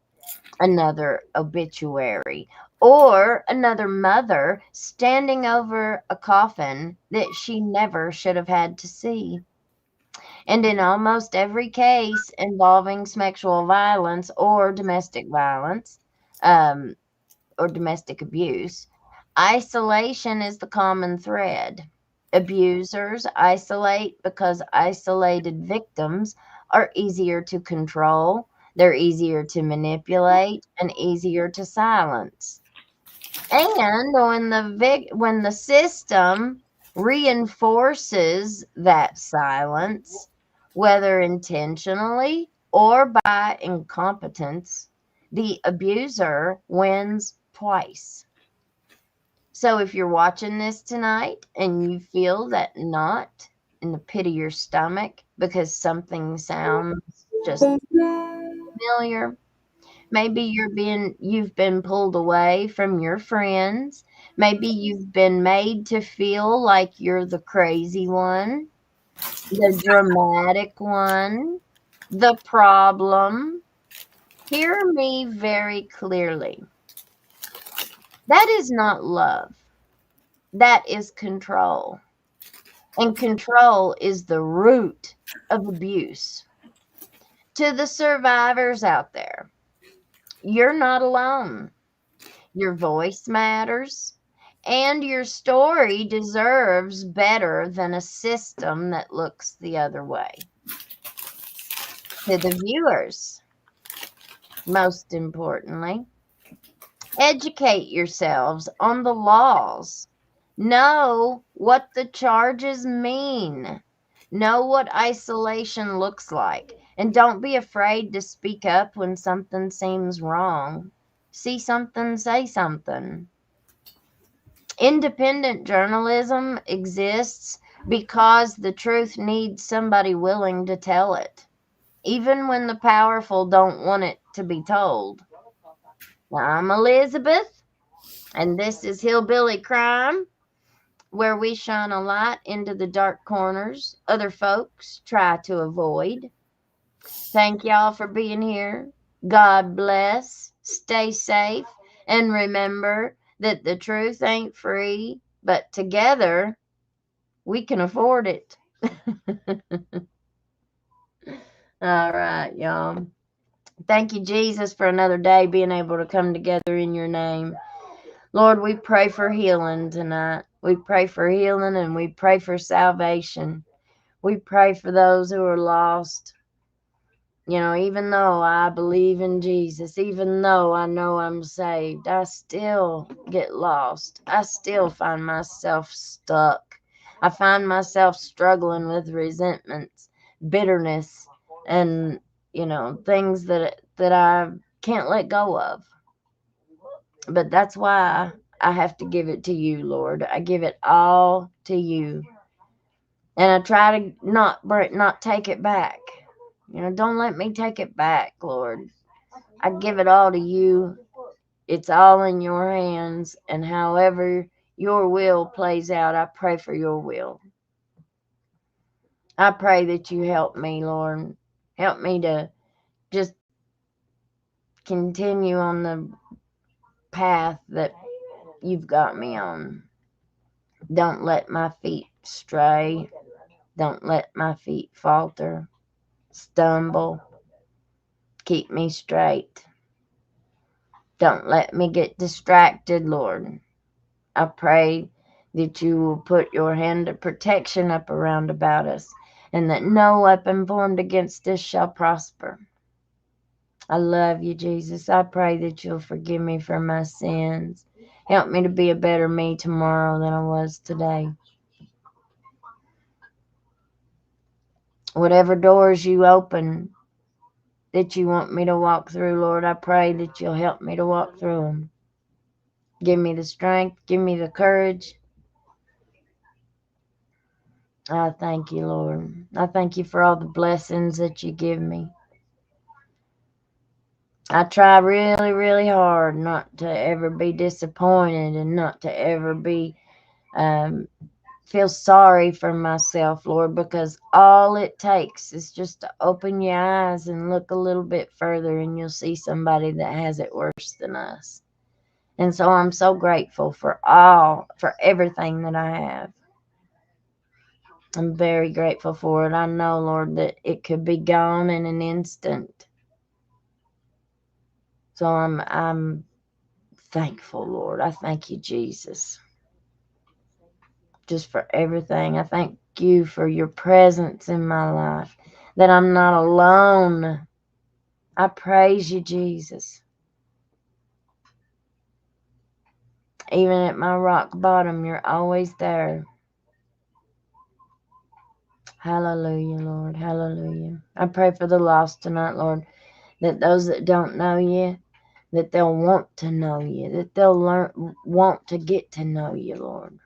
another obituary, or another mother standing over a coffin that she never should have had to see. And in almost every case involving sexual violence or domestic violence, or domestic abuse, isolation is the common thread. Abusers isolate because isolated victims are easier to control, they're easier to manipulate, and easier to silence. And when the system reinforces that silence, whether intentionally or by incompetence, the abuser wins twice. So if you're watching this tonight and you feel that knot in the pit of your stomach because something sounds just familiar, maybe you've been pulled away from your friends. Maybe you've been made to feel like you're the crazy one, the dramatic one, the problem. Hear me very clearly. That is not love. That is control. And control is the root of abuse. To the survivors out there, you're not alone. Your voice matters, and your story deserves better than a system that looks the other way. To the viewers, most importantly, educate yourselves on the laws. Know what the charges mean. Know what isolation looks like. And don't be afraid to speak up when something seems wrong. See something, say something. Independent journalism exists because the truth needs somebody willing to tell it, even when the powerful don't want it to be told. Now, I'm Elizabeth, and this is Hillbilly Crime, where we shine a light into the dark corners other folks try to avoid. Thank y'all for being here. God bless. Stay safe. And remember that the truth ain't free, but together we can afford it. All right, y'all. Thank you, Jesus, for another day being able to come together in your name. Lord, we pray for healing tonight. We pray for healing and we pray for salvation. We pray for those who are lost. You know, even though I believe in Jesus, even though I know I'm saved, I still get lost. I still find myself stuck. I find myself struggling with resentments, bitterness, and, you know, things that I can't let go of. But that's why I have to give it to you, Lord. I give it all to you. And I try to not take it back. You know, don't let me take it back, Lord. I give it all to you. It's all in your hands. And however your will plays out, I pray for your will. I pray that you help me, Lord. Help me to just continue on the path that you've got me on. Don't let my feet stray. Don't let my feet falter, stumble. Keep me straight. Don't let me get distracted, Lord. I pray that you will put your hand of protection up around about us, and that no weapon formed against us shall prosper. I love you, Jesus. I pray that you'll forgive me for my sins. Help me to be a better me tomorrow than I was today. Whatever doors you open that you want me to walk through, Lord, I pray that you'll help me to walk through them. Give me the strength. Give me the courage. I thank you, Lord. I thank you for all the blessings that you give me. I try really, really hard not to ever be disappointed and not to ever be feel sorry for myself, Lord, because all it takes is just to open your eyes and look a little bit further and you'll see somebody that has it worse than us. And so I'm so grateful for everything that I have. I'm very grateful for it. I know, Lord, that it could be gone in an instant. So I'm thankful, Lord. I thank you, Jesus, just for everything. I thank you for your presence in my life, that I'm not alone. I praise you, Jesus. Even at my rock bottom, you're always there. Hallelujah, Lord. Hallelujah. I pray for the lost tonight, Lord, that those that don't know you, that they'll want to know you, that they'll want to get to know you, Lord.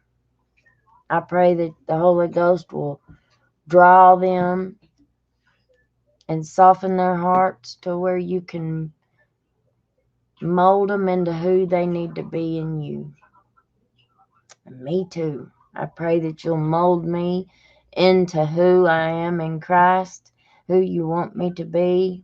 I pray that the Holy Ghost will draw them and soften their hearts to where you can mold them into who they need to be in you. And me too. I pray that you'll mold me into who I am in Christ, who you want me to be.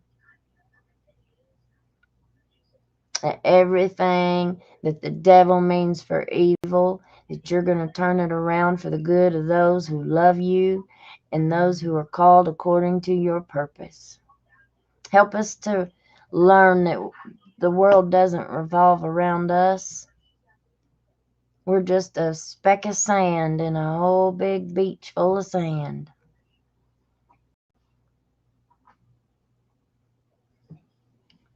Everything that the devil means for evil, that you're going to turn it around for the good of those who love you and those who are called according to your purpose. Help us to learn that the world doesn't revolve around us. We're just a speck of sand in a whole big beach full of sand.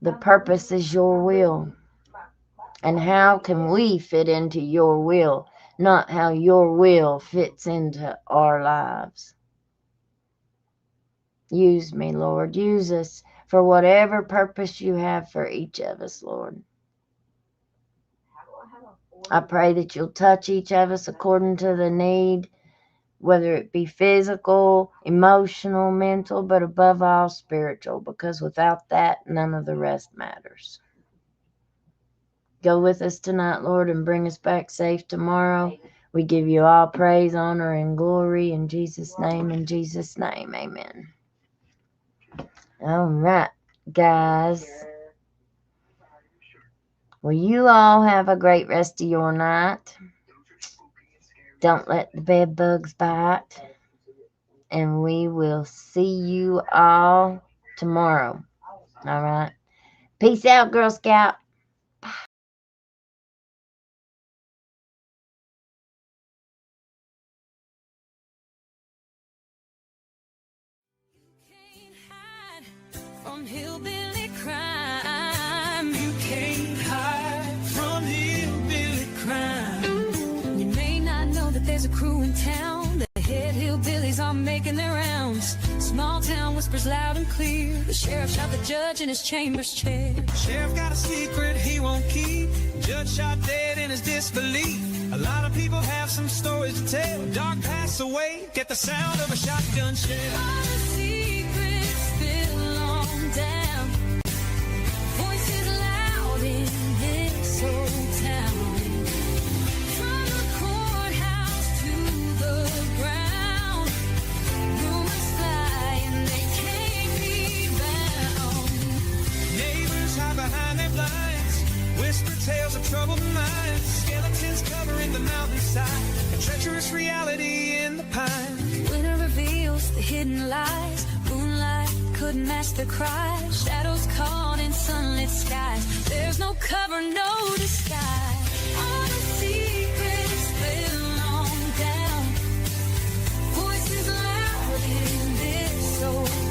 The purpose is your will. And how can we fit into your will, not how your will fits into our lives? Use me, Lord. Use us for whatever purpose you have for each of us, Lord. I pray that you'll touch each of us according to the need, whether it be physical, emotional, mental, but above all spiritual, because without that, none of the rest matters. Go with us tonight, Lord, and bring us back safe tomorrow. We give you all praise, honor, and glory in Jesus' name, amen. All right, guys. Well, you all have a great rest of your night. Don't let the bed bugs bite. And we will see you all tomorrow. All right. Peace out, Girl Scout. From hillbilly crime, you can't hide from hillbilly crime. You may not know that there's a crew in town. The head hillbillies are making their rounds. Small town whispers loud and clear. The sheriff shot the judge in his chambers chair. Sheriff got a secret he won't keep. Judge shot dead in his disbelief. A lot of people have some stories to tell. Dog passed away, get the sound of a shotgun shell. All the secrets belong down. Voices loud in this old town. From the courthouse to the ground. Rumors fly and they can't be bound. Neighbors hide behind their blinds. Whisper tales of troubled minds. Skeletons covering the mountainside. A treacherous reality in the pines. Winter reveals the hidden lies. Moonlight couldn't match the cries. Shadows caught in sunlit skies. There's no cover, no disguise. All the secrets belong down. Voices loud in this old